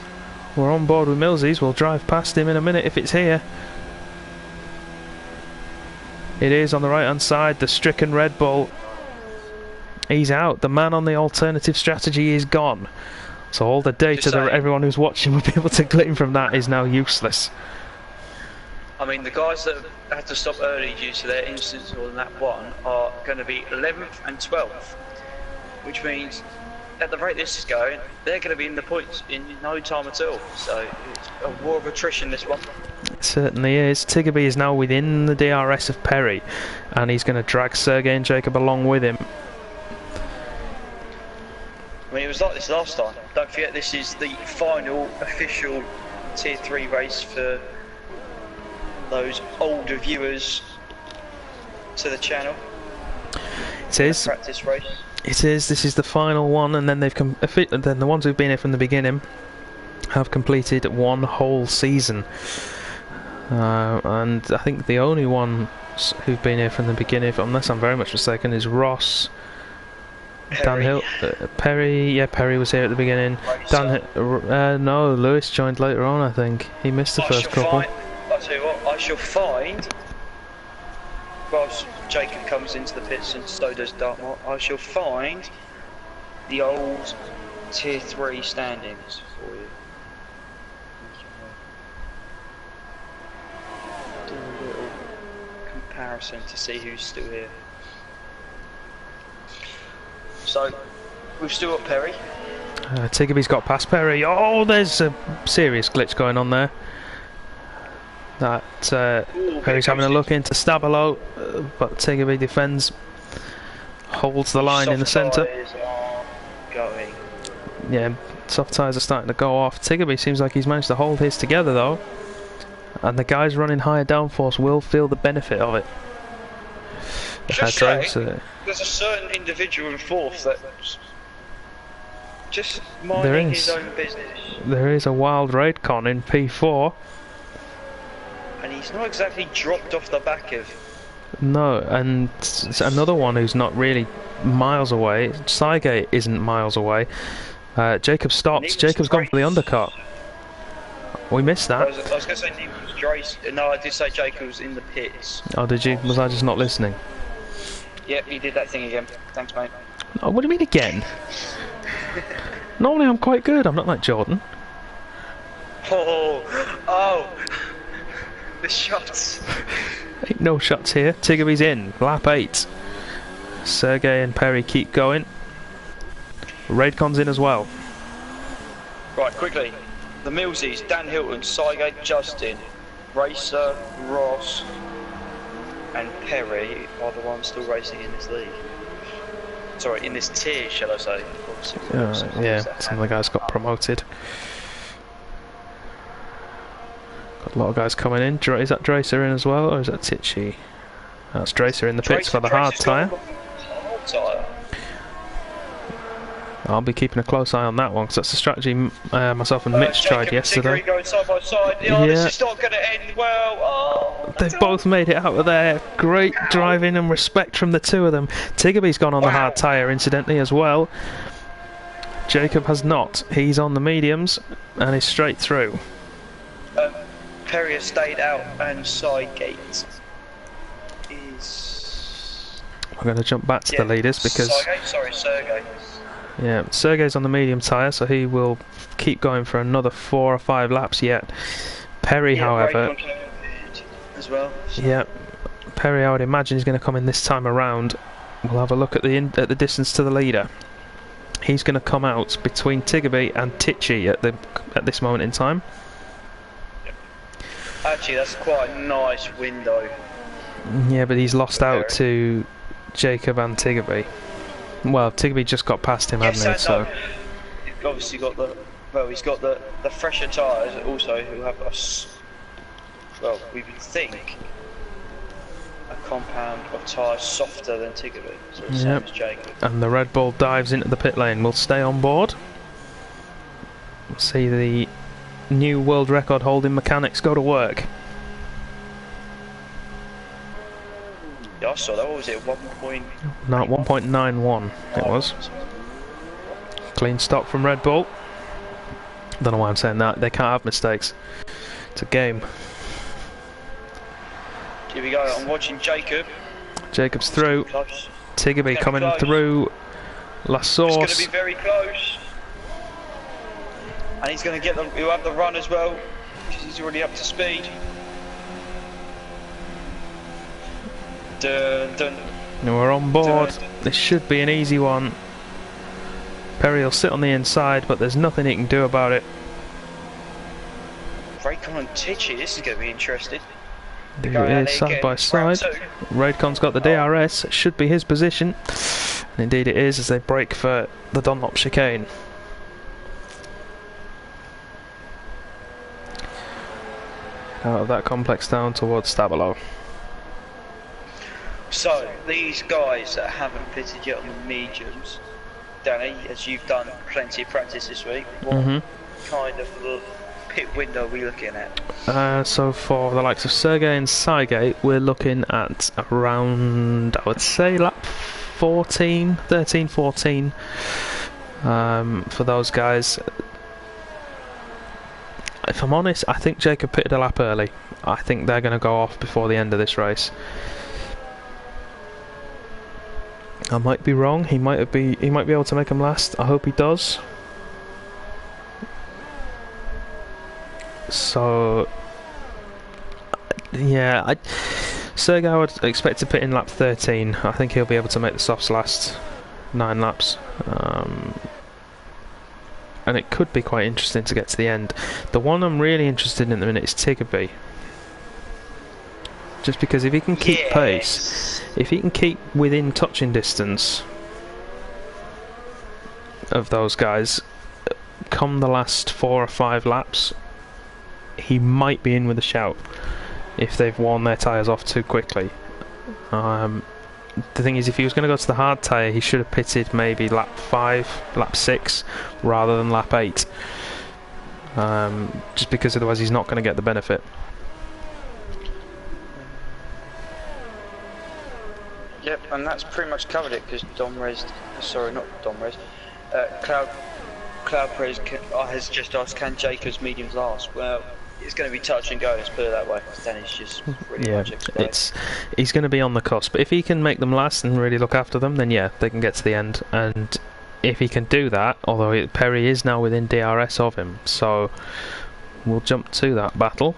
We're on board with Millsies. We'll drive past him in a minute if it's here. It is on the right hand side. The stricken Red Bull. He's out. The man on the alternative strategy is gone. So all the data that everyone who's watching will be able to glean from that is now useless. I mean, the guys that had to stop early due to their incidents on that one are going to be 11th and 12th, which means at the rate this is going, they're going to be in the points in no time at all. So it's a war of attrition, this one. It certainly is. Tiggerby is now within the DRS of Perry, and he's going to drag Sergey and Jacob along with him. I mean, it was like this last time. Don't forget, this is the final official Tier 3 race for those older viewers to the channel. It is. Practice race. It is. This is the final one, and then then the ones who've been here from the beginning have completed one whole season. And I think the only ones who've been here from the beginning, unless I'm very much mistaken, is Ross, Perry. Perry. Yeah, Perry was here at the beginning. No, Lewis joined later on. I think he missed the first couple. I'll tell you what. I shall find. Whilst Jacob comes into the pits and so does Dartmoor, I shall find the old Tier 3 standings for you. Do a little comparison to see who's still here. So, we've still got Perry. Tiggerby's got past Perry. Oh, there's a serious glitch going on there. That Perry's having a look into Stabilo, but Tiggerby defends, holds the line in the centre. Yeah, soft tyres are starting to go off. Tiggerby seems like he's managed to hold his together though, and the guys running higher downforce will feel the benefit of it. There's a certain individual in fourth that's just minding his own business. There is a wild Raidcon in P4. And he's not exactly dropped off the back of. No, and another one who's not really miles away. Sygate isn't miles away. Jacob stops. Jacob's gone for the undercut. We missed that. I was going to say Nick was Drace. No, I did say Jacob was in the pits. Oh, did you? Was I just not listening? Yep, he did that thing again. Thanks, mate. Oh, what do you mean again? Normally I'm quite good. I'm not like Jordan. Oh. The shots. Ain't no shots here. Tiggerby's in. Lap 8. Sergey and Perry keep going. Raidcon's in as well. Right, quickly. The Millsies, Dan Hilton, Sygate, Justin, Racer, Ross, and Perry are the ones still racing in this league. Sorry, in this tier, shall I say. Yeah, some of the guys got promoted. Got a lot of guys coming in. Is that Dracer in as well, or is that Tichy? That's Dracer in the pits for the hard tyre. I'll be keeping a close eye on that one, because that's the strategy myself and Mitch tried yesterday. Going side by side. Oh, this is not going to end well. Oh, they've both made it out of there. Great driving and respect from the two of them. Tiggerby's gone on the hard tyre, incidentally, as well. Jacob has not. He's on the mediums and is straight through. Perry has stayed out, and Sygate is. We're going to jump back to the leaders because. Sergey. Yeah, Sergey's on the medium tyre, so he will keep going for another 4 or 5 laps yet. Perry, however. As well. So. Yeah, Perry, I would imagine, is going to come in this time around. We'll have a look at the distance to the leader. He's going to come out between Tiggerby and Tichy at this moment in time. Actually, that's quite a nice window. Yeah, but he's lost out to Jacob and Tiggerby. Well, Tiggerby just got past him, hadn't he? So he's obviously got he's got the fresher tyres also, who have we would think a compound of tyres softer than Tiggerby, so it's same as Jacob. And the Red Bull dives into the pit lane. We'll stay on board. We'll see the new world record holding mechanics go to work. Yeah, I saw that. What was it? 1.91 it was. Clean stop from Red Bull. Don't know why I'm saying that. They can't have mistakes. It's a game. Here we go. I'm watching Jacob. Jacob's through. Tiggerby coming through. La Source. It's going to be very close. And he's going to get them. He'll have the run as well, because he's already up to speed. Dun, dun. We're on board. This should be an easy one. Perry will sit on the inside, but there's nothing he can do about it. Raidcon and Tichy, this is going to be interesting. There it is, side by side. Raidcon's got the DRS, should be his position. And indeed it is, as they break for the Dunlop chicane. Out of that complex down towards Stabilo. So, these guys that haven't pitted yet on the mediums, Danny, as you've done plenty of practice this week, what kind of pit window are we looking at? So for the likes of Sergey and Saigate, we're looking at around, I would say, lap 13, 14 for those guys. If I'm honest, I think Jacob pitted a lap early. I think they're going to go off before the end of this race. I might be wrong. He might be able to make them last. I hope he does. So yeah, Sergey I would expect to pit in lap 13. I think he'll be able to make the softs last 9 laps. And it could be quite interesting to get to the end. The one I'm really interested in at the minute is Tiggerby. Just because if he can keep pace, if he can keep within touching distance of those guys, come the last 4 or 5 laps, he might be in with a shout if they've worn their tyres off too quickly. The thing is, if he was going to go to the hard tyre, he should have pitted maybe lap 5, lap 6, rather than lap 8. Just because otherwise he's not going to get the benefit. Yep, and that's pretty much covered it, because Cloud Prez has just asked, can Jacob's mediums last? Well, it's going to be touch and go, let's put it that way. Danny's just pretty much explained. He's going to be on the cusp. But if he can make them last and really look after them, then yeah, they can get to the end. And if he can do that, although Perry is now within DRS of him, so we'll jump to that battle.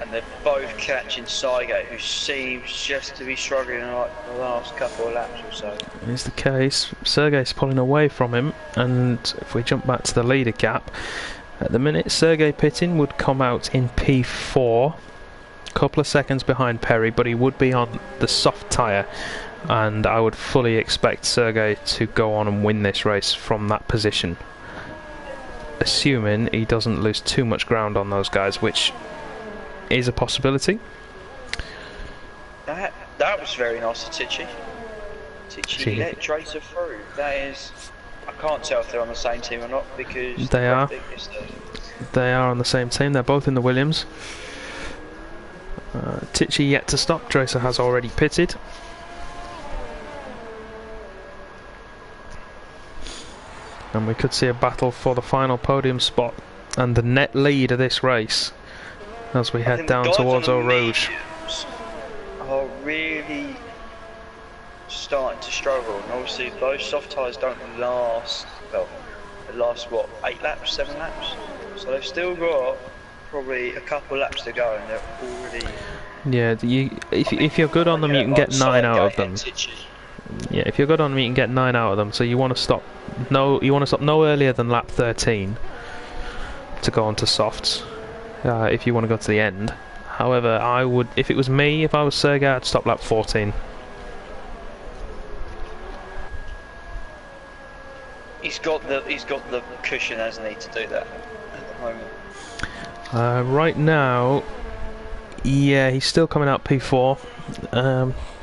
And they're both catching Saigate, who seems just to be struggling like the last couple of laps or so. Is the case. Sergey's pulling away from him, and if we jump back to the leader gap, at the minute Sergey pitting would come out in P4, a couple of seconds behind Perry, but he would be on the soft tyre, and I would fully expect Sergey to go on and win this race from that position, assuming he doesn't lose too much ground on those guys, which is a possibility. That was very nice of Tichy. Tichy let Tracer through. That is, I can't tell if they're on the same team or not, because they are. They are on the same team. They're both in the Williams. Tichy yet to stop. Tracer has already pitted. And we could see a battle for the final podium spot and the net lead of this race as we head down towards Eau Rouge. Are really starting to struggle, and obviously those soft tyres don't last, well, they last what, 8 laps, 7 laps? So they've still got probably a couple laps to go, and they're already... Yeah, if you're good on them, you can get 9 out of them. Yeah, if you're good on them, you can get 9 out of them. So you want to stop no earlier than lap 13 to go onto softs. If you want to go to the end. However, I would, if it was me, if I was Sergey, I'd stop lap 14. He's got the cushion, hasn't he, to do that at the moment. Right now, yeah, he's still coming out P4.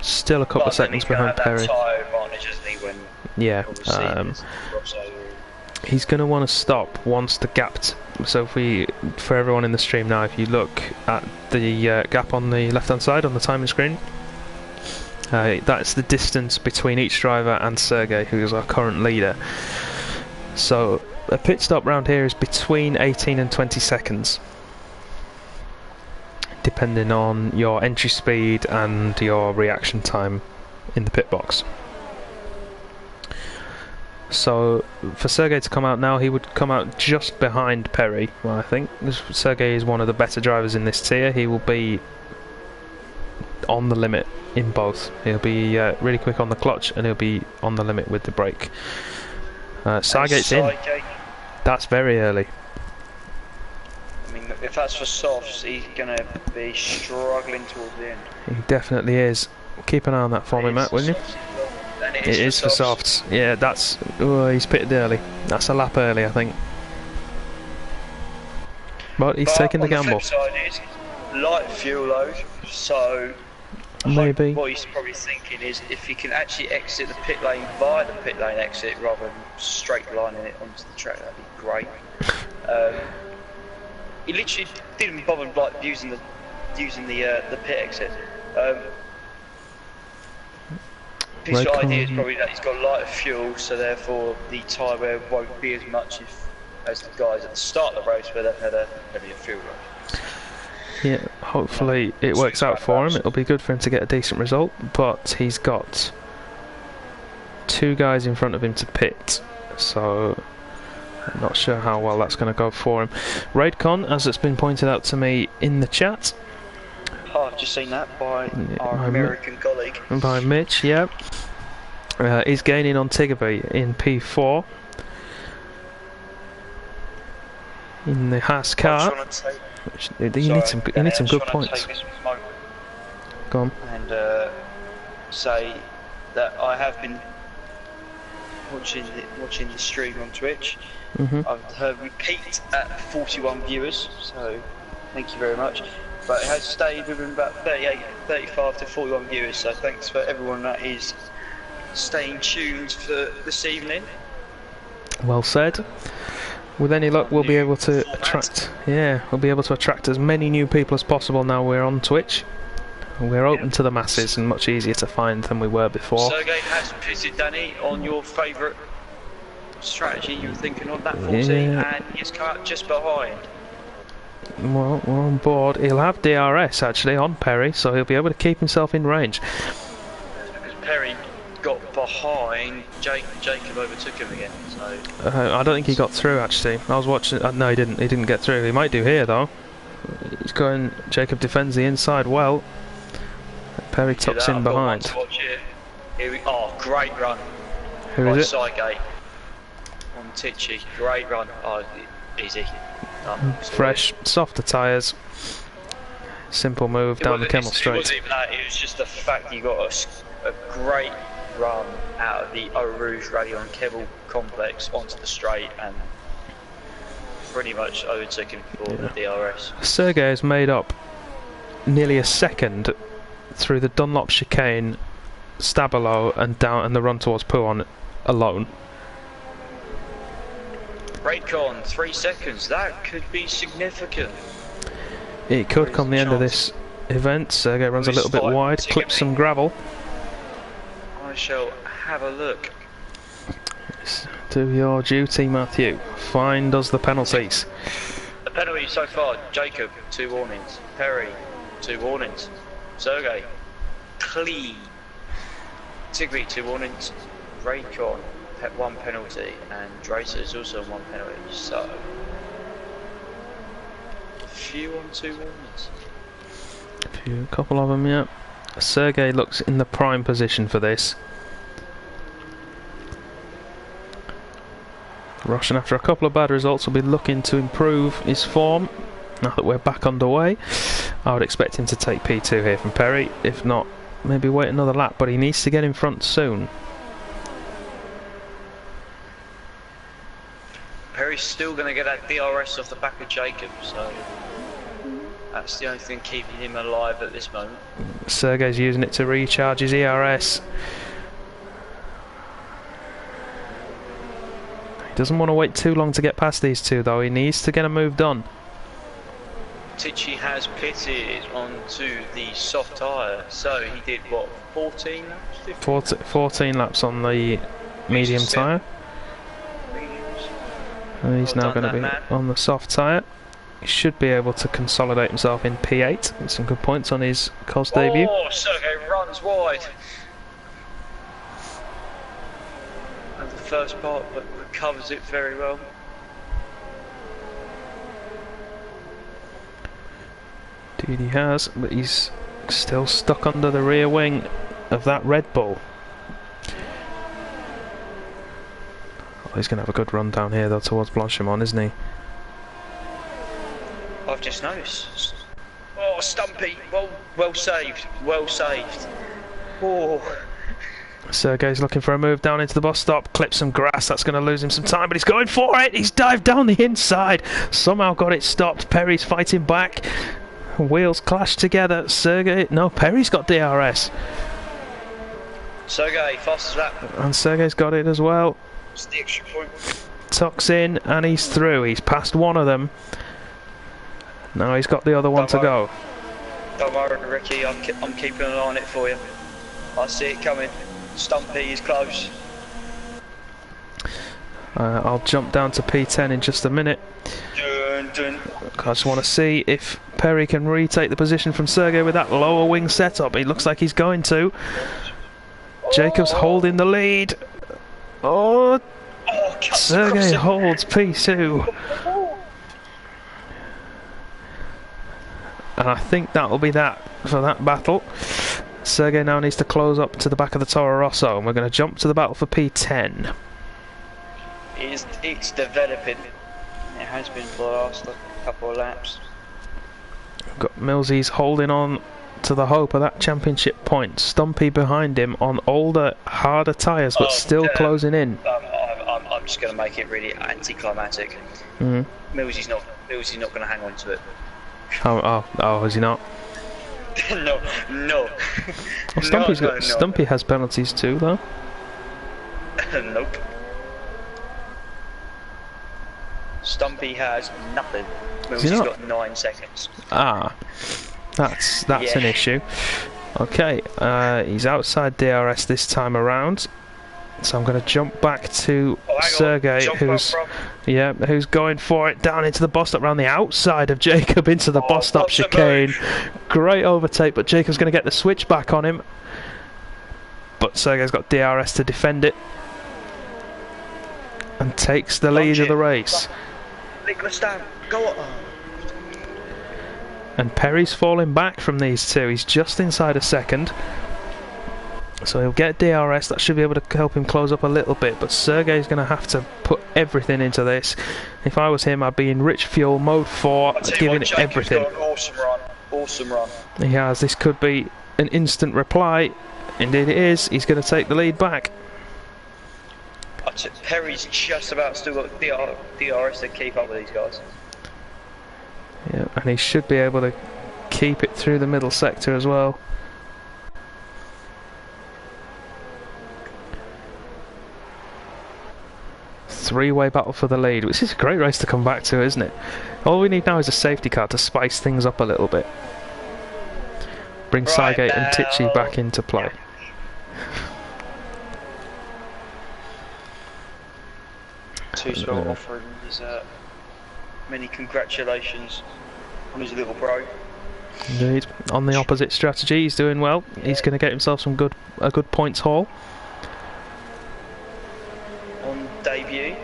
Still a couple of seconds behind Perry. Tyre advantage, isn't he, when yeah. He's going to want to stop once the gap. So for everyone in the stream now, if you look at the gap on the left-hand side on the timing screen, that's the distance between each driver and Sergey, who is our current leader. So a pit stop round here is between 18 and 20 seconds, depending on your entry speed and your reaction time in the pit box. So for Sergey to come out now, he would come out just behind Perry. Well, I think Sergey is one of the better drivers in this tier. He will be on the limit in both. He'll be really quick on the clutch, and he'll be on the limit with the brake. Saigate's in. That's very early. I mean, if that's for softs, he's going to be struggling towards the end. He definitely is. Keep an eye on that for me, Matt, will you? And it is for softs. Yeah, that's... Oh, he's pitted early. That's a lap early, I think. But he's taking the gamble. The flip side is light fuel load, so maybe what he's probably thinking is if he can actually exit the pit lane via the pit lane exit rather than straight lining it onto the track, that'd be great. He literally didn't bother like using the pit exit. His idea is probably that he's got lighter fuel, so therefore the tyre wear won't be as much as the guys at the start of the race where they've had a heavier fuel load. Yeah, hopefully it works out for him. It'll be good for him to get a decent result, but he's got 2 guys in front of him to pit, so I'm not sure how well that's going to go for him. Raidcon, as it's been pointed out to me in the chat. Oh, I've just seen that by our American colleague. By Mitch, yeah. He's gaining on Tiggerby in P4. In the Haas car. You need some good points. Go on. And say that I have been watching the stream on Twitch. I've heard we peaked at 41 viewers, so thank you very much. But it has stayed within about 35 to 41 viewers, so thanks for everyone that is staying tuned for this evening. Well said. With any luck, we'll be able to attract as many new people as possible now we're on Twitch. We're open to the masses and much easier to find than we were before. Sergey has pitted, Danny, on your favourite strategy you were thinking on that 14, and he's come out just behind. Well, we're on board. He'll have DRS actually on Perry, so he'll be able to keep himself in range. Because Perry got behind, Jacob overtook him again. So I don't think he got through actually. I was watching. No, he didn't. He didn't get through. He might do here though. He's going. Jacob defends the inside well. Perry tucks in behind. Here we are. Great run. Who is it? Side on Tichy. Great run. Oh, easy. Fresh, softer tyres. Simple move down the Kemmel Straight. It wasn't even that. It was just the fact you got a great run out of the Eau Rouge Radion Kemmel complex onto the straight and pretty much overtook him for the DRS. Sergey has made up nearly a second through the Dunlop chicane, Stabilo and down and the run towards Pouon alone. Raidcon, 3 seconds, that could be significant. It could come the end of this event. Sergey runs a little bit wide, clips some gravel. I shall have a look. Do your duty, Matthew. Find us the penalties. The penalties so far: Jacob, 2 warnings. Perry, 2 warnings. Sergey, clean. Tigby, 2 warnings. Raidcon, 1 penalty, and Dracer is also 1 penalty. So, a few on 2 warnings. A couple of them, yeah. Sergey looks in the prime position for this. Russian, after a couple of bad results, will be looking to improve his form. Now that we're back underway, I would expect him to take P2 here from Perry. If not, maybe wait another lap, but he needs to get in front soon. Perry's still going to get that DRS off the back of Jacob, so that's the only thing keeping him alive at this moment. Sergey's using it to recharge his ERS. He doesn't want to wait too long to get past these two though, he needs to get a move done. Tichy has pitted onto the soft tyre, so he did what, 14 laps? 14 laps on the medium tyre. And he's now going to be on the soft tyre. He should be able to consolidate himself in P8 with some good points on his COS debut. Oh, Sergey runs wide. And the first part, but recovers it very well. Indeed he has, but he's still stuck under the rear wing of that Red Bull. Oh, he's going to have a good run down here though towards Blanchimont, isn't he? I've just noticed. Oh, Stumpy! Well saved. Well saved. Oh. Sergey's looking for a move down into the bus stop, clips some grass, that's going to lose him some time, but he's going for it! He's dived down the inside, somehow got it stopped. Perry's fighting back, wheels clash together. Perry's got DRS. Sergey, fastest lap. And Sergey's got it as well. It's the extra point. Tucks in and he's through. He's passed one of them. Now he's got the other one to go. Don't worry, Ricky, I'm keeping an eye on it for you. I see it coming. Stumpy is close. I'll jump down to P10 in just a minute. I just want to see if Perry can retake the position from Sergey with that lower wing setup. It looks like he's going to. Jacob's holding the lead. Sergey holds P2. And I think that'll be that for that battle. Sergey now needs to close up to the back of the Toro Rosso, and we're going to jump to the battle for P10. It's developing. It has been for the last couple of laps. Got Millsy's holding on to the hope of that championship point. Stumpy behind him on older, harder tyres, but still closing in. I'm just going to make it really anticlimactic. Millsy's not going to hang on to it. Oh, is he not? No. Well, Stumpy has penalties too, though. Nope. Stumpy has nothing. Millsy's got 9 seconds. That's an issue. Okay, he's outside DRS this time around. So I'm going to jump back to Sergey, who's going for it down into the bus stop, around the outside of Jacob into the bus stop chicane. Great overtake, but Jacob's going to get the switch back on him. But Sergey's got DRS to defend it and takes the lead of the race. Go on. And Perry's falling back from these two. He's just inside a second. So he'll get DRS, that should be able to help him close up a little bit, but Sergey's going to have to put everything into this. If I was him, I'd be in rich fuel, mode 4, giving it everything. Awesome run. He has. This could be an instant reply. Indeed it is. He's going to take the lead back. Perry's just about still got DRS to keep up with these guys. Yeah, and he should be able to keep it through the middle sector as well. Three-way battle for the lead, which is a great race to come back to, isn't it? All we need now is a safety car to spice things up a little bit. Bring Sygate and Tichy back into play. Two-spot offering his many congratulations on his little bro. Indeed. On the opposite strategy, he's doing well. Yeah. He's going to get himself a good points haul. On debut.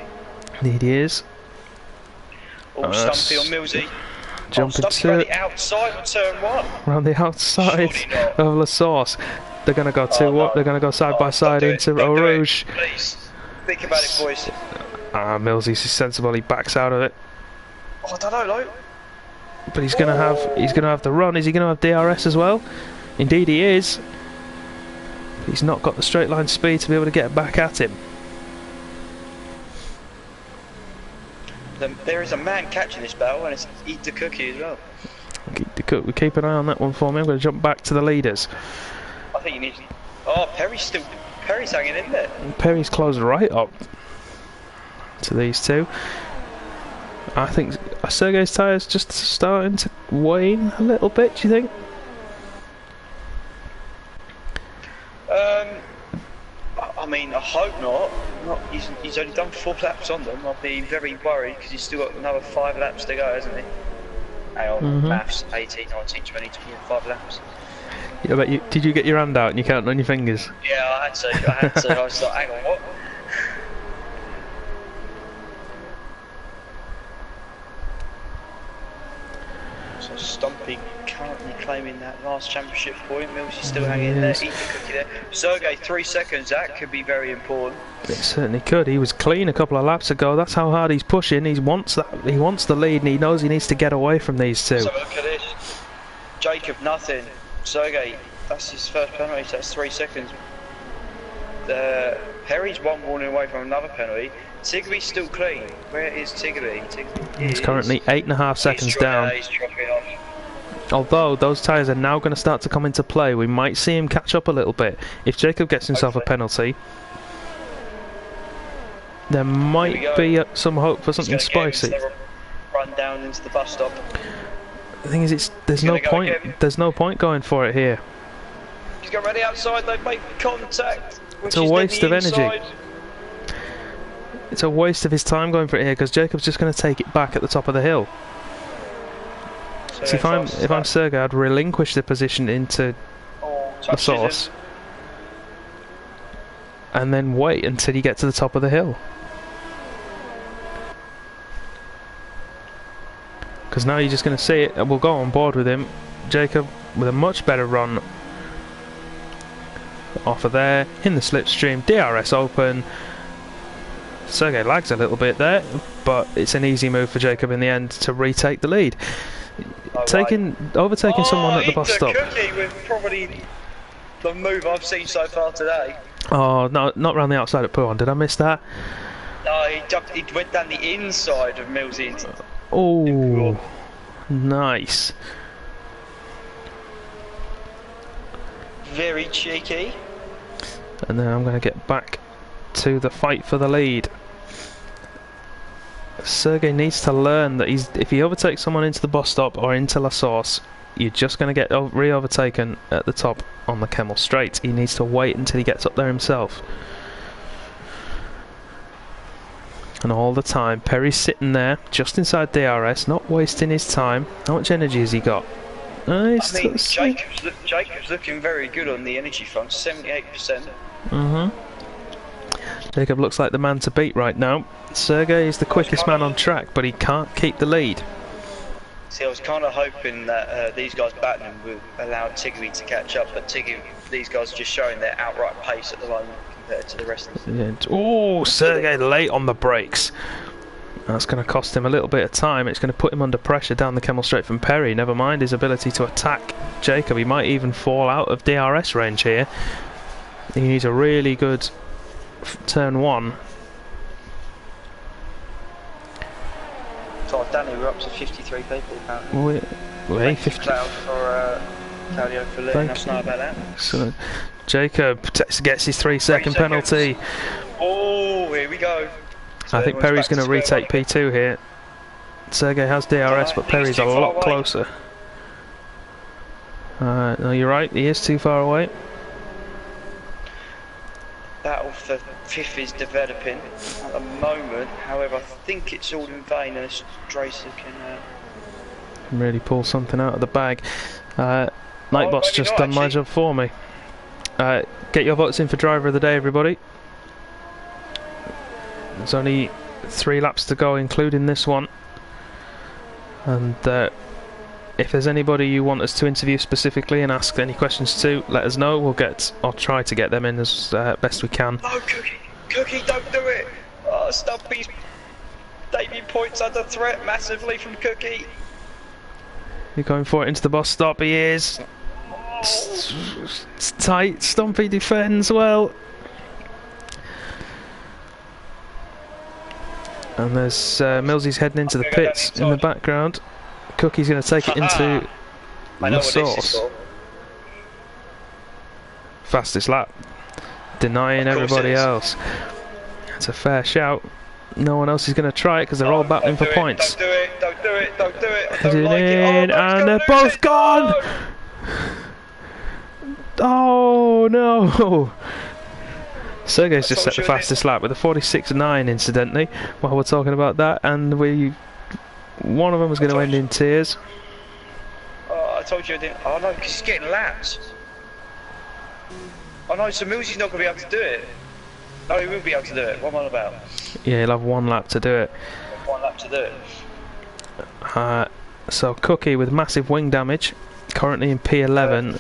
Indeed he is. Stumpy on Millsy. Jumping around the outside of turn 1. Around the outside of La Source. They're going to go they're going to go side by side into Eau Rouge. Please think about it, boys. Millsy's sensible. He backs out of it. I don't know, though. But he's going to have the run. Is he going to have DRS as well? Indeed he is. He's not got the straight line speed to be able to get back at him. There is a man catching this battle, and it's Eat the Cookie as well. We keep an eye on that one for me. I'm going to jump back to the leaders. I think you need. Perry's hanging in there. Perry's closed right up to these two. I think Sergey's tyres just starting to wane a little bit. Do you think? I mean, I hope not. He's only done 4 laps on them. I'll be very worried because he's still got another 5 laps to go, hasn't he? Hang on, maths, 18, 19, 20, 25 laps. Yeah, but did you get your hand out and you counting on your fingers? Yeah, I had to. I was like, hang on, what? So Stumpy currently claiming that last championship point. Millsy's still hanging in there. Eat the cookie there. Sergey, 3 seconds. That could be very important. It certainly could. He was clean a couple of laps ago. That's how hard he's pushing. He wants that. He wants the lead, and he knows he needs to get away from these two. So look at this. Jacob, nothing. Sergey, that's his first penalty. So that's 3 seconds. Perry's one warning away from another penalty. Tiggerby's still clean. Where is Tiggerby? He's currently 8.5 seconds down. He's dropping off. Although those tyres are now going to start to come into play, we might see him catch up a little bit. If Jacob gets himself a penalty, there might be some hope for something spicy. Run down into the bus stop. The thing is, there's no point. There's no point going for it here. He's got ready outside. They've made contact. It's a waste of energy. It's a waste of his time going for it here because Jacob's just going to take it back at the top of the hill. So if I'm Sergey, I'd relinquish the position into the source and then wait until you get to the top of the hill. Because now you're just going to see it, and we'll go on board with him. Jacob with a much better run off of there in the slipstream. DRS open. Sergey lags a little bit there, but it's an easy move for Jacob in the end to retake the lead. Overtaking someone at the bus stop. Cookie with probably the move I've seen so far today. Oh no, not round the outside at Pouan. Did I miss that? No, he went down the inside of Millsy. Oh, nice. Very cheeky. And then I'm going to get back to the fight for the lead. Sergey needs to learn that if he overtakes someone into the bus stop or into La Source, you're just going to get re-overtaken at the top on the Kemmel Straight. He needs to wait until he gets up there himself. And all the time, Perry's sitting there, just inside DRS, not wasting his time. How much energy has he got? Jacob's looking very good on the energy front, 78%. Jacob looks like the man to beat right now. Sergey is the quickest man on track, but he can't keep the lead. See, I was kind of hoping that these guys battling would allow Tiggy to catch up, but these guys are just showing their outright pace at the moment compared to the rest of them. Oh, Sergey late on the brakes. That's going to cost him a little bit of time. It's going to put him under pressure down the Kemmel Straight from Perry. Never mind his ability to attack Jacob. He might even fall out of DRS range here. He needs a really good turn one. So Danny, we're up to 53 people apparently. We're 50 for Claudio for letting us know about that. Excellent. Jacob gets his 3-second penalty. Oh, here we go. So I think Perry's going to retake P2 here. Sergey has DRS, but Perry's a lot closer. No, you're right, he is too far away. Battle for 5th is developing at the moment, however I think it's all in vain unless Dracer can really pull something out of the bag. Nightbot's just done my job for me. Get your votes in for driver of the day, everybody. There's only 3 laps to go, including this one. And if there's anybody you want us to interview specifically and ask any questions to, let us know. I'll try to get them in as best we can. Oh, Cookie, don't do it! Oh, Stumpy's debut points under threat massively from Cookie. You're going for it into the bus stop. He is. It's tight. Stumpy defends well. And there's Millsy's heading into the pits in the background. Cookie's going to take it into the source. Fastest lap. Denying everybody else. It's a fair shout. No one else is going to try it because they're all battling for points. Don't do it. Heading in, and they're both gone! Oh no! Sergey's just set the fastest lap with a 46.9 incidentally, while we're talking about that, and one of them was going to end in tears. Oh, I told you I didn't. Oh no, because he's getting laps. Oh no, so Millsy's not going to be able to do it. No, he will be able to do it. What am I on about? Yeah, he'll have 1 lap to do it. 1 lap to do it. So Cookie with massive wing damage, currently in P11,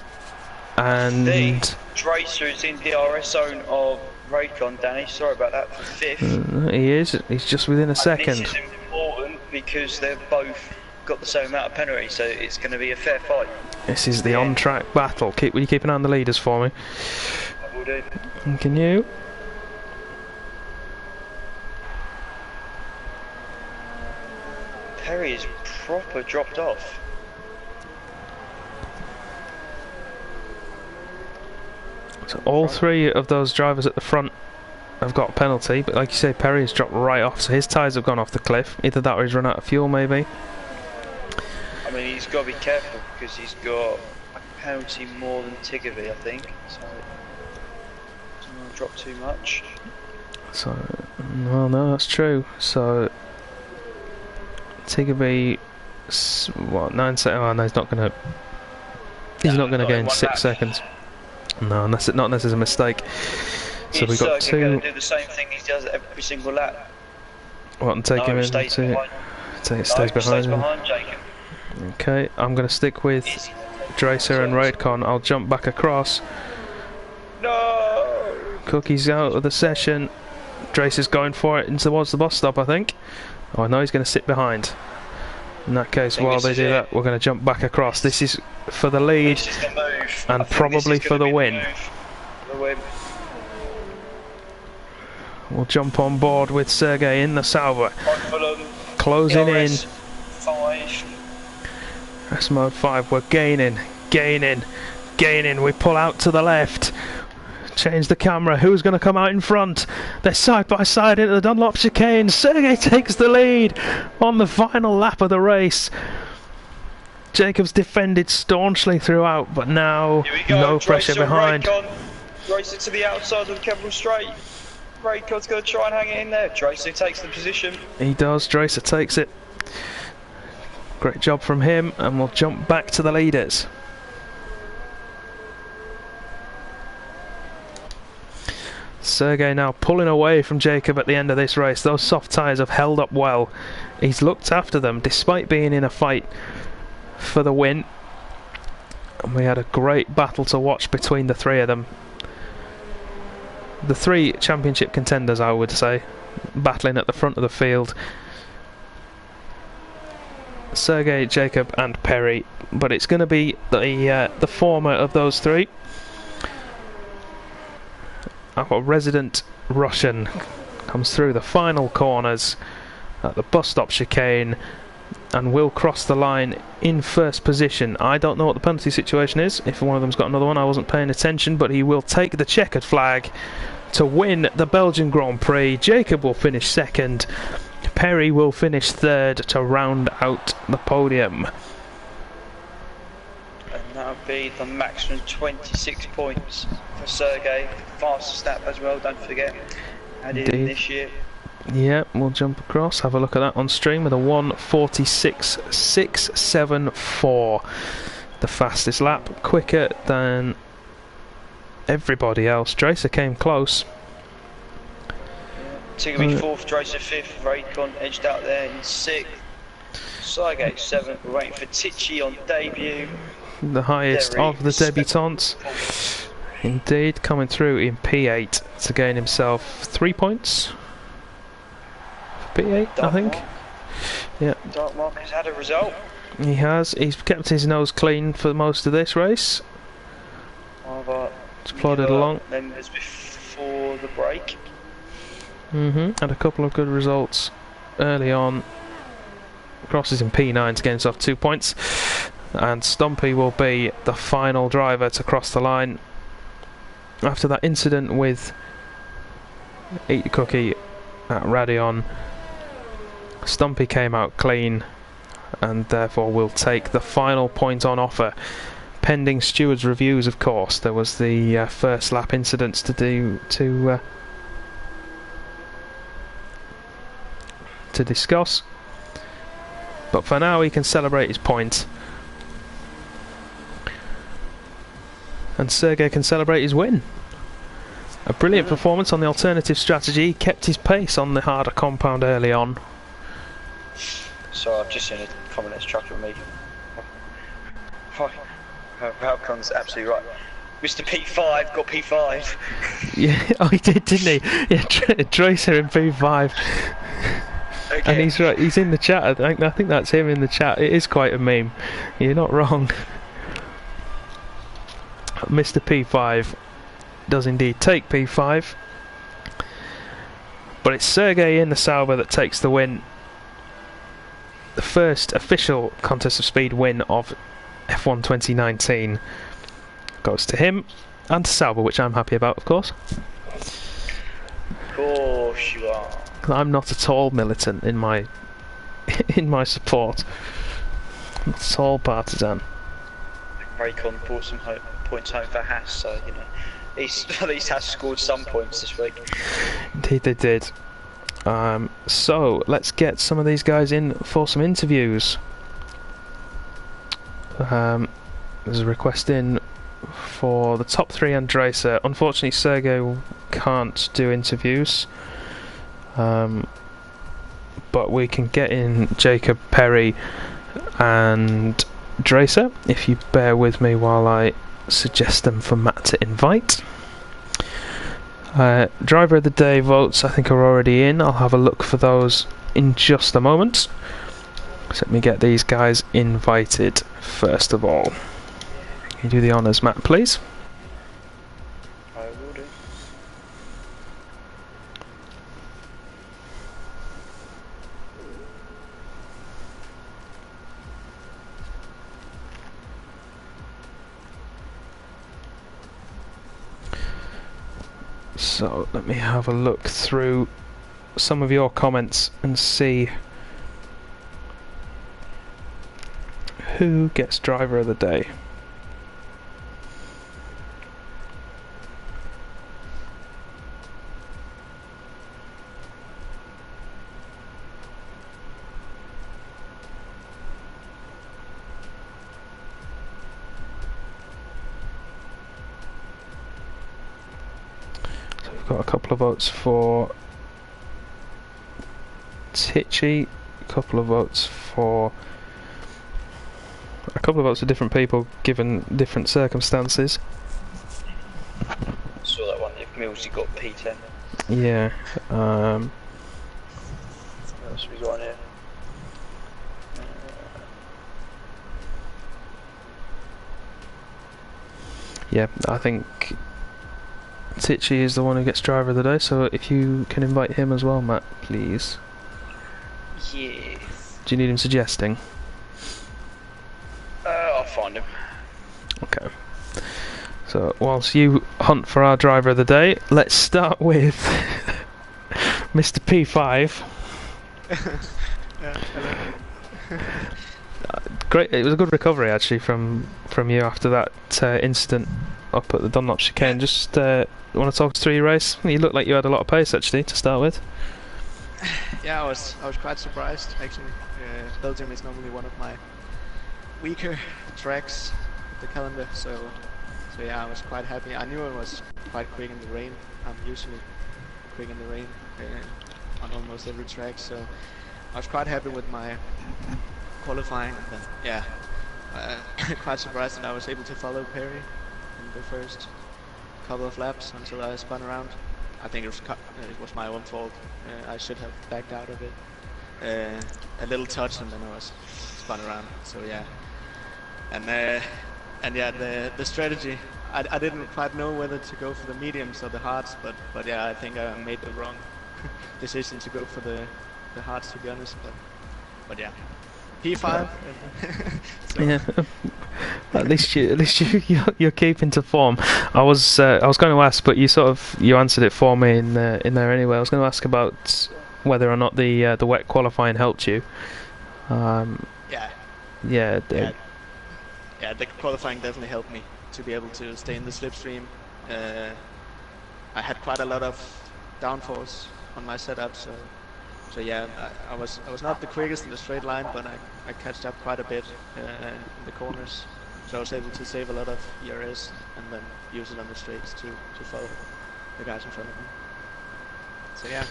and Dracer is in DRS zone of Raycon, Danny. Sorry about that. For 5th. He is. He's just within a second. This is important because they've both got the same amount of penalty, so it's going to be a fair fight. This is the on-track battle. Will you keep an eye on the leaders for me? I will do. Can you? Perry is proper dropped off. So all three of those drivers at the front have got a penalty, but like you say, Perry has dropped right off, so his tyres have gone off the cliff. Either that or he's run out of fuel, maybe. I mean, he's got to be careful because he's got a penalty more than Tiggerby, I think. So, doesn't want to drop too much. So, well, no, that's true. So, Tiggerby, what, 9 seconds? Oh, no, he's not going to. He's not going to gain 6 seconds. No, unless it's a mistake. So we've got two. Going to do the same thing he does every single lap. What, and take him in? Stays behind Jacob. Okay, I'm going to stick with Dracer and Raidcon. I'll jump back across. No! Cookie's out of the session. Dracer's going for it towards the bus stop, I think. Oh, no, he's going to sit behind. In that case, while they do that, we're going to jump back across. This is for the lead and probably for the win. We'll jump on board with Sergey in the Sauber. Closing in. Race mode 5, we're gaining. We pull out to the left. Change the camera. Who's going to come out in front? They're side by side into the Dunlop chicane. Sergey takes the lead on the final lap of the race. Jacobs defended staunchly throughout, but now no pressure behind. Racer to the outside of the Kevlar straight. Raidcon's going to try and hang it in there. Dracer takes the position. He does. Dracer takes it. Great job from him, and we'll jump back to the leaders. Sergey now pulling away from Jacob at the end of this race. Those soft tyres have held up well. He's looked after them despite being in a fight for the win. And we had a great battle to watch between the three of them. The three championship contenders, I would say, battling at the front of the field. Sergey, Jacob and Perry, but it's going to be the former of those three. Our resident Russian comes through the final corners at the bus stop chicane and will cross the line in first position. I don't know what the penalty situation is. If one of them's got another one, I wasn't paying attention, but he will take the checkered flag to win the Belgian Grand Prix. Jacob will finish second. Perry will finish third to round out the podium. And that'll be the maximum 26 points for Sergey. Fastest lap as well, don't forget. Added in this year. Yeah, we'll jump across, have a look at that on stream with a 1:46.674. The fastest lap, quicker than everybody else. Dracer came close. Tiggerby fourth, Dracer fifth, Raidcon edged out there in sixth. Sergey seventh, we're waiting for Tichy on debut. The highest of the debutantes. Indeed, coming through in P8 to gain himself 3 points. P8, I think. Yeah. Dark Mark has had a result. He has. He's kept his nose clean for most of this race. Just plodded along. Members before the break. Had a couple of good results early on. Crosses in P9 to gain himself 2 points. And Stumpy will be the final driver to cross the line. After that incident with Eat Cookie at Radion, Stumpy came out clean and therefore will take the final point on offer. Pending stewards' reviews, of course. There was the first lap incidents to discuss. But for now he can celebrate his point. And Sergey can celebrate his win. A brilliant performance on the alternative strategy. He kept his pace on the harder compound early on. So I've just seen a comment that's chucked at me. Valcon's absolutely right. Mr. P5 got P5. Yeah, oh he did, didn't he? Yeah, Dracer in P5. Okay. And he's right, he's in the chat. I think that's him in the chat. It is quite a meme. You're not wrong. Mr. P5 does indeed take P5. But it's Sergey in the Sauber that takes the win. The first official Contest of Speed win of F1 2019 goes to him and to Sauber, which I'm happy about, of course. Of course you are. I'm not at all militant in my support. I'm not at all partisan. Raycon brought some points home for Haas, so you know, at least Haas scored some points this week. Indeed they did. So let's get some of these guys in for some interviews. There's a request in for the top 3 and Racer. Unfortunately, Sergey can't do interviews, but we can get in Jacob, Perry and Dracer, if you bear with me while I suggest them for Matt to invite. Driver of the Day votes I think are already in. I'll have a look for those in just a moment. So let me get these guys invited first of all. Can you do the honours, Matt, please? I will do. So let me have a look through some of your comments and see who gets Driver of the Day. Got a couple of votes for Tichy, a couple of votes for different people given different circumstances. Saw that one. If Millsy got P10. Yeah. What else have we got on here? Yeah, I think Tichy is the one who gets Driver of the Day, so if you can invite him as well, Matt, please. Yeah. Do you need him suggesting? I'll find him. Okay. So, whilst you hunt for our Driver of the Day, let's start with Mr. P5. Great, it was a good recovery actually from you after that incident up at the Dunlop chicane. Just want to talk us through your race? You looked like you had a lot of pace actually to start with. Yeah, I was quite surprised actually. Belgium is normally one of my weaker tracks of the calendar, so yeah, I was quite happy. I knew it was quite quick in the rain. I'm usually quick in the rain on almost every track, so I was quite happy with my qualifying. And then, yeah, quite surprised that I was able to follow Perry in the first couple of laps until I spun around. I think it was my own fault. I should have backed out of it. A little touch and then I was spun around. So yeah, and yeah, the strategy. I didn't quite know whether to go for the mediums or the hards, but yeah, I think I made the wrong decision to go for the hards, to be honest. But yeah. P5. So. Yeah. At least you're keeping to form. I was going to ask, but you answered it for me in there anyway. I was going to ask about whether or not the wet qualifying helped you. Yeah. The qualifying definitely helped me to be able to stay in the slipstream. I had quite a lot of downforce on my setup, so yeah, I was not the quickest in the straight line, but I catched up quite a bit in the corners, so I was able to save a lot of ERS and then use it on the straights to follow the guys in front of me. So yeah,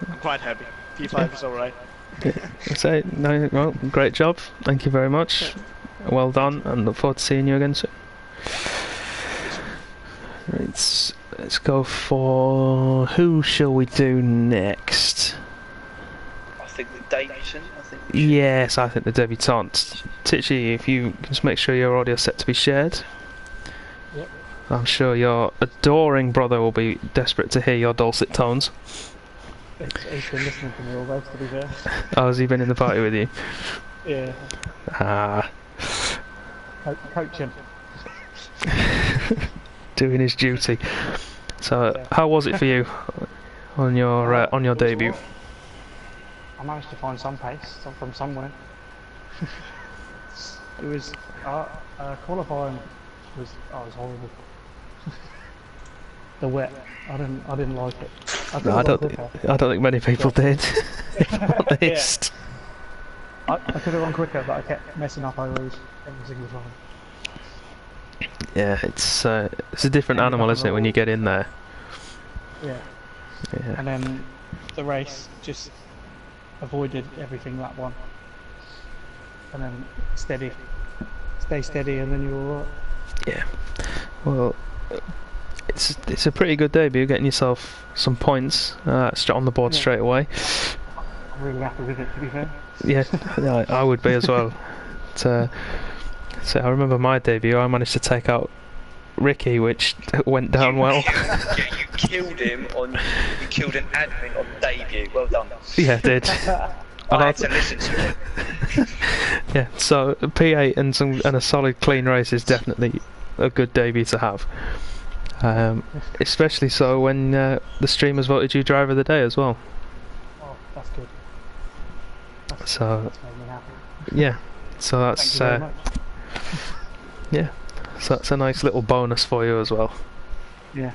I'm quite happy. P5 is alright. So no, well, great job. Thank you very much. Well done, and look forward to seeing you again soon. Right, let's go for who shall we do next? I think the Davidson. Yes, I think the debutante. Tichy, if you can just make sure your audio set to be shared. Yep. I'm sure your adoring brother will be desperate to hear your dulcet tones. He's been listening to me all day, to be fair. Oh, has he been in the party with you? Yeah. Ah. Coaching. Doing his duty. So, how was it for you on your debut? I managed to find some pace from somewhere. It was qualifying was horrible. The wet, I didn't like it. I don't think many people did. If I'm honest. I could have gone quicker, but I kept messing up every single time. Yeah, it's a different animal, isn't it, when you get in there? Yeah. Yeah. And then the race just avoided everything lap one. And then stay steady, and then you're alright. Yeah. Well, it's a pretty good debut, getting yourself some points on the board straight away. I'm really happy with it, to be fair. Yeah, I would be as well. So I remember my debut. I managed to take out Ricky, which went down well. You killed him you killed an admin on debut. Well done. Yeah, I did. I had to listen to it. Yeah, so P8 and a solid clean race is definitely a good debut to have. Especially so when the streamers voted you driver of the day as well. Oh, that's good. That's made me happy. Yeah, so that's yeah, so that's a nice little bonus for you as well. Yeah,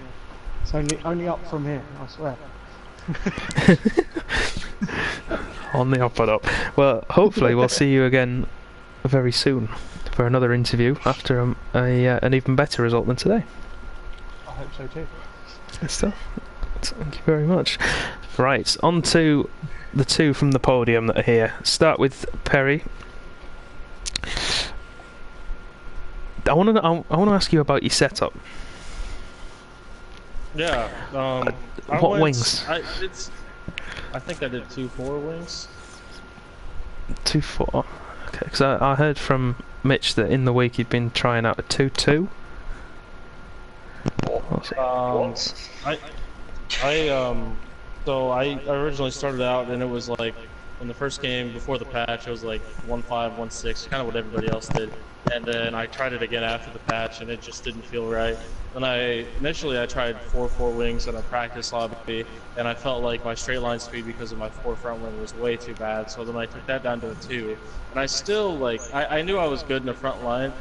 it's only up from here, I swear. On the up and up. Well, hopefully we'll see you again very soon for another interview after an even better result than today. I hope so too. Good stuff. Thank you very much. Right, on to the two from the podium that are here. Start with Perry. I want to ask you about your setup. Yeah. What wings? I think I did 2.4 wings. 2.4. Okay, because I heard from Mitch that in the week he'd been trying out a 2.2. So I originally started out, and it was like in the first game before the patch, it was like 1.5, 1.6, kind of what everybody else did. And then I tried it again after the patch, and it just didn't feel right. And initially I tried 4.4 wings in a practice lobby, and I felt like my straight line speed because of my 4 front wing was way too bad. So then I took that down to a 2, and I still I knew I was good in the front line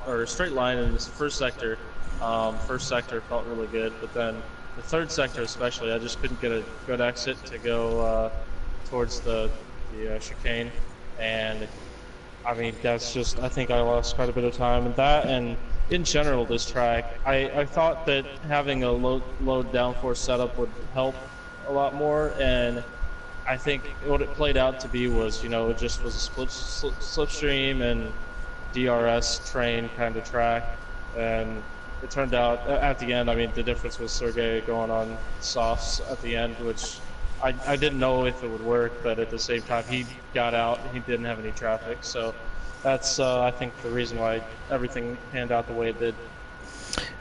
or straight line in this first sector. First sector felt really good, but then the third sector especially, I just couldn't get a good exit to go towards the chicane, and I mean that's just, I think I lost quite a bit of time in that. And in general this track, I thought that having a low downforce setup would help a lot more, and I think what it played out to be was, it just was a slipstream and DRS train kind of track, and it turned out at the end, I mean, the difference was Sergey going on softs at the end, which I didn't know if it would work, but at the same time, he got out and he didn't have any traffic. So that's, I think, the reason why everything panned out the way it did.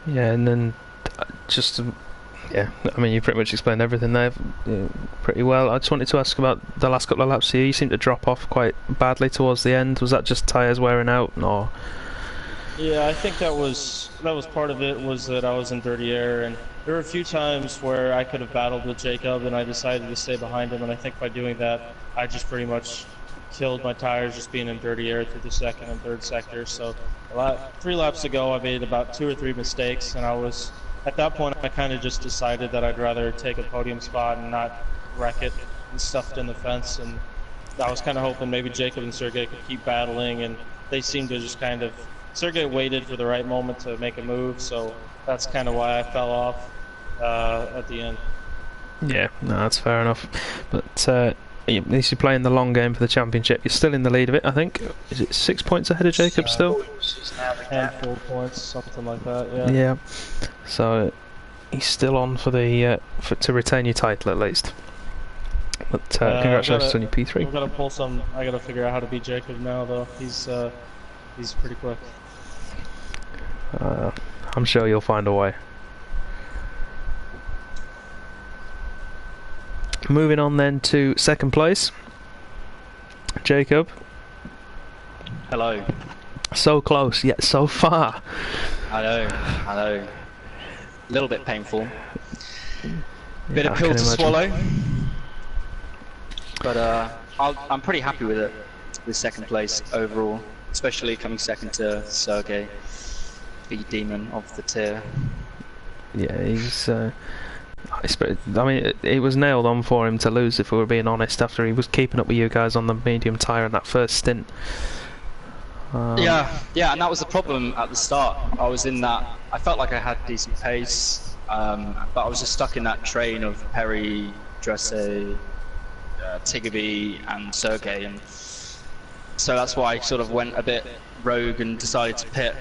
Yeah, and then yeah, I mean, you pretty much explained everything there pretty well. I just wanted to ask about the last couple of laps here. You seemed to drop off quite badly towards the end. Was that just tyres wearing out, or...? Yeah, I think that was part of it, was that I was in dirty air, and there were a few times where I could have battled with Jacob, and I decided to stay behind him, and I think by doing that, I just pretty much killed my tires just being in dirty air through the second and third sector. So 3 laps ago, I made about 2 or 3 mistakes, and at that point, I kind of just decided that I'd rather take a podium spot and not wreck it and stuffed in the fence, and I was kind of hoping maybe Jacob and Sergey could keep battling, and they seemed to just kind of... Sergey waited for the right moment to make a move, so that's kind of why I fell off at the end. Yeah, no, that's fair enough. But at least you're playing the long game for the championship. You're still in the lead of it, I think. Is it 6 points ahead of Jacob still? 4 points, something like that. Yeah. Yeah. So he's still on for the to retain your title at least. But congratulations on your P3. I gotta figure out how to beat Jacob now, though. He's pretty quick. I'm sure you'll find a way. Moving on then to second place, Jacob. Hello. So close, yet so far. I know. A little bit painful. Bit Yeah, of pill to imagine. swallow. But I'm pretty happy with it, with second place overall. Especially coming second to Sergey, the demon of the tier. Yeah, he's... I mean, it was nailed on for him to lose, if we were being honest, after he was keeping up with you guys on the medium tyre in that first stint. Yeah, and that was the problem at the start. I was in that, I felt like I had decent pace, but I was just stuck in that train of Perry, Dresse, Tiggerby and Sergey, and so that's why I sort of went a bit rogue and decided to pit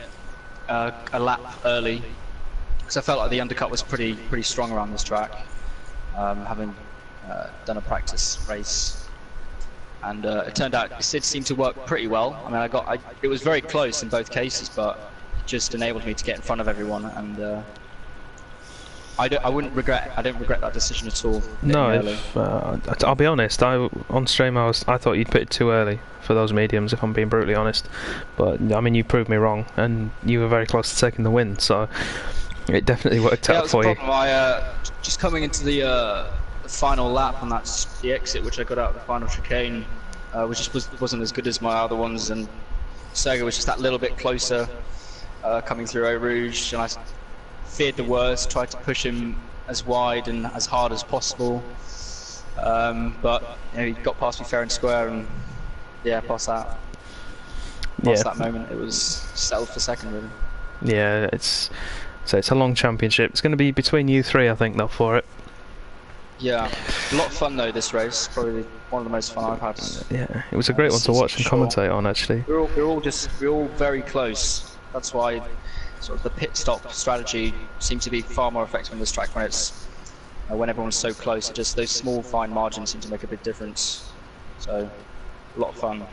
a lap early, because I felt like the undercut was pretty strong around this track, having done a practice race. And it turned out it did seem to work pretty well. I mean, it was very close in both cases, but it just enabled me to get in front of everyone. And I don't regret that decision at all. No, I'll be honest. On stream, I thought you'd pitted too early for those mediums, if I'm being brutally honest. But I mean, you proved me wrong, and you were very close to taking the win. So it definitely worked out for you. Just coming into the final lap, and that's the exit which I got out of the final chicane, which just wasn't as good as my other ones, and Sergey was just that little bit closer coming through Eau Rouge, and I feared the worst, tried to push him as wide and as hard as possible, but he got past me fair and square, and past that moment it was settled for second, really. Yeah, it's a long championship. It's going to be between you three, I think, though, for it. Yeah, a lot of fun though, this race. Probably one of the most fun I've had. Yeah, it was a great one to watch and commentate on, actually. We're all very close. That's why sort of the pit stop strategy seems to be far more effective on this track when everyone's so close. Just those small fine margins seem to make a big difference. So a lot of fun.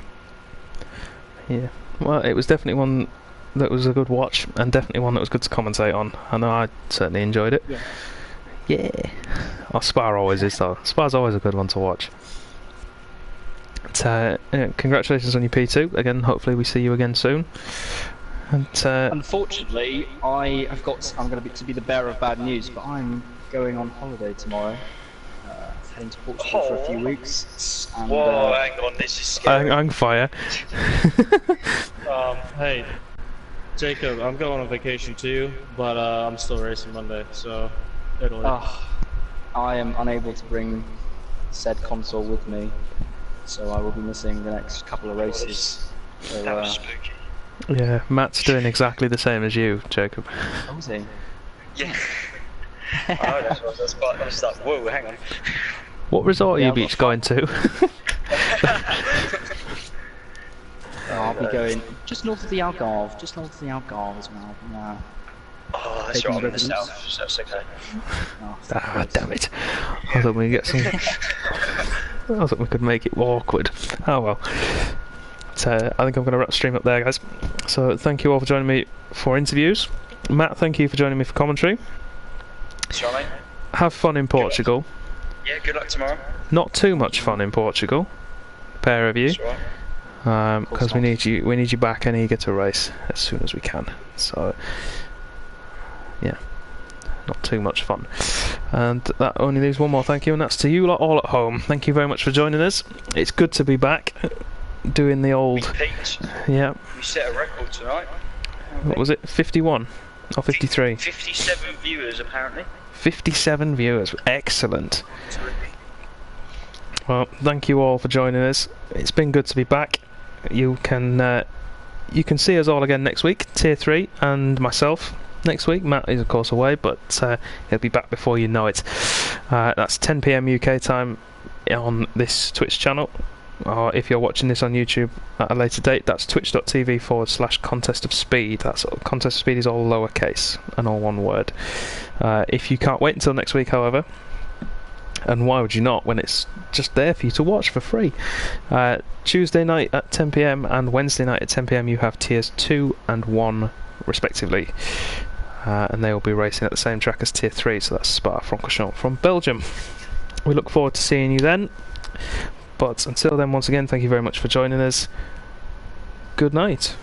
Yeah, well, it was definitely one that was a good watch, and definitely one that was good to commentate on. I know I certainly enjoyed it. Yeah. Spa always is, though. Spa's always a good one to watch. But, congratulations on your P2 again. Hopefully we see you again soon. And unfortunately, I'm going to be the bearer of bad news, but I'm going on holiday tomorrow. Heading to Portugal for a few weeks. And, whoa, hang on, this is scary. Hang fire. Hey, Jacob, I'm going on vacation too, but I'm still racing Monday, so Italy. I am unable to bring said console with me, so I will be missing the next couple of races. So, that was spooky. Yeah, Matt's doing exactly the same as you, Jacob. Oh, is he? Yeah. That's like, whoa, hang on. What resort are you each going to? I'll be going just north of the Algarve, as well. Yeah. Oh, that's right, I'm in the south, so that's okay. Damn it. I thought we'd get some... I thought we could make it awkward. Oh well. So, I think I'm going to wrap the stream up there, guys. So thank you all for joining me for interviews. Matt, thank you for joining me for commentary. Sure, mate. Have fun in Portugal. Yeah, good luck tomorrow. Not too much fun in Portugal, pair of you. That's right. Because we need you back and eager to race as soon as we can. So yeah, not too much fun. And that only leaves one more thank you, and that's to you lot all at home. Thank you very much for joining us. It's good to be back doing the old... We peaked. Yeah. We set a record tonight. What was it? 51 or 53? 57 viewers apparently. 57 viewers. Excellent. Well, thank you all for joining us. It's been good to be back. You can see us all again next week, Tier 3, and myself next week. Matt is of course away, but he'll be back before you know it. That's 10 PM UK time on this Twitch channel, or if you're watching this on YouTube at a later date, that's twitch.tv/Contest of Speed. That's Contest of Speed is all lowercase and all one word. If you can't wait until next week, however, and why would you not when it's just there for you to watch for free, Tuesday night at 10 PM and Wednesday night at 10 PM you have tiers 2 and 1 respectively. and they will be racing at the same track as Tier 3, so that's Spa-Francorchamps from Belgium. We look forward to seeing you then, but until then, once again, thank you very much for joining us. Good night.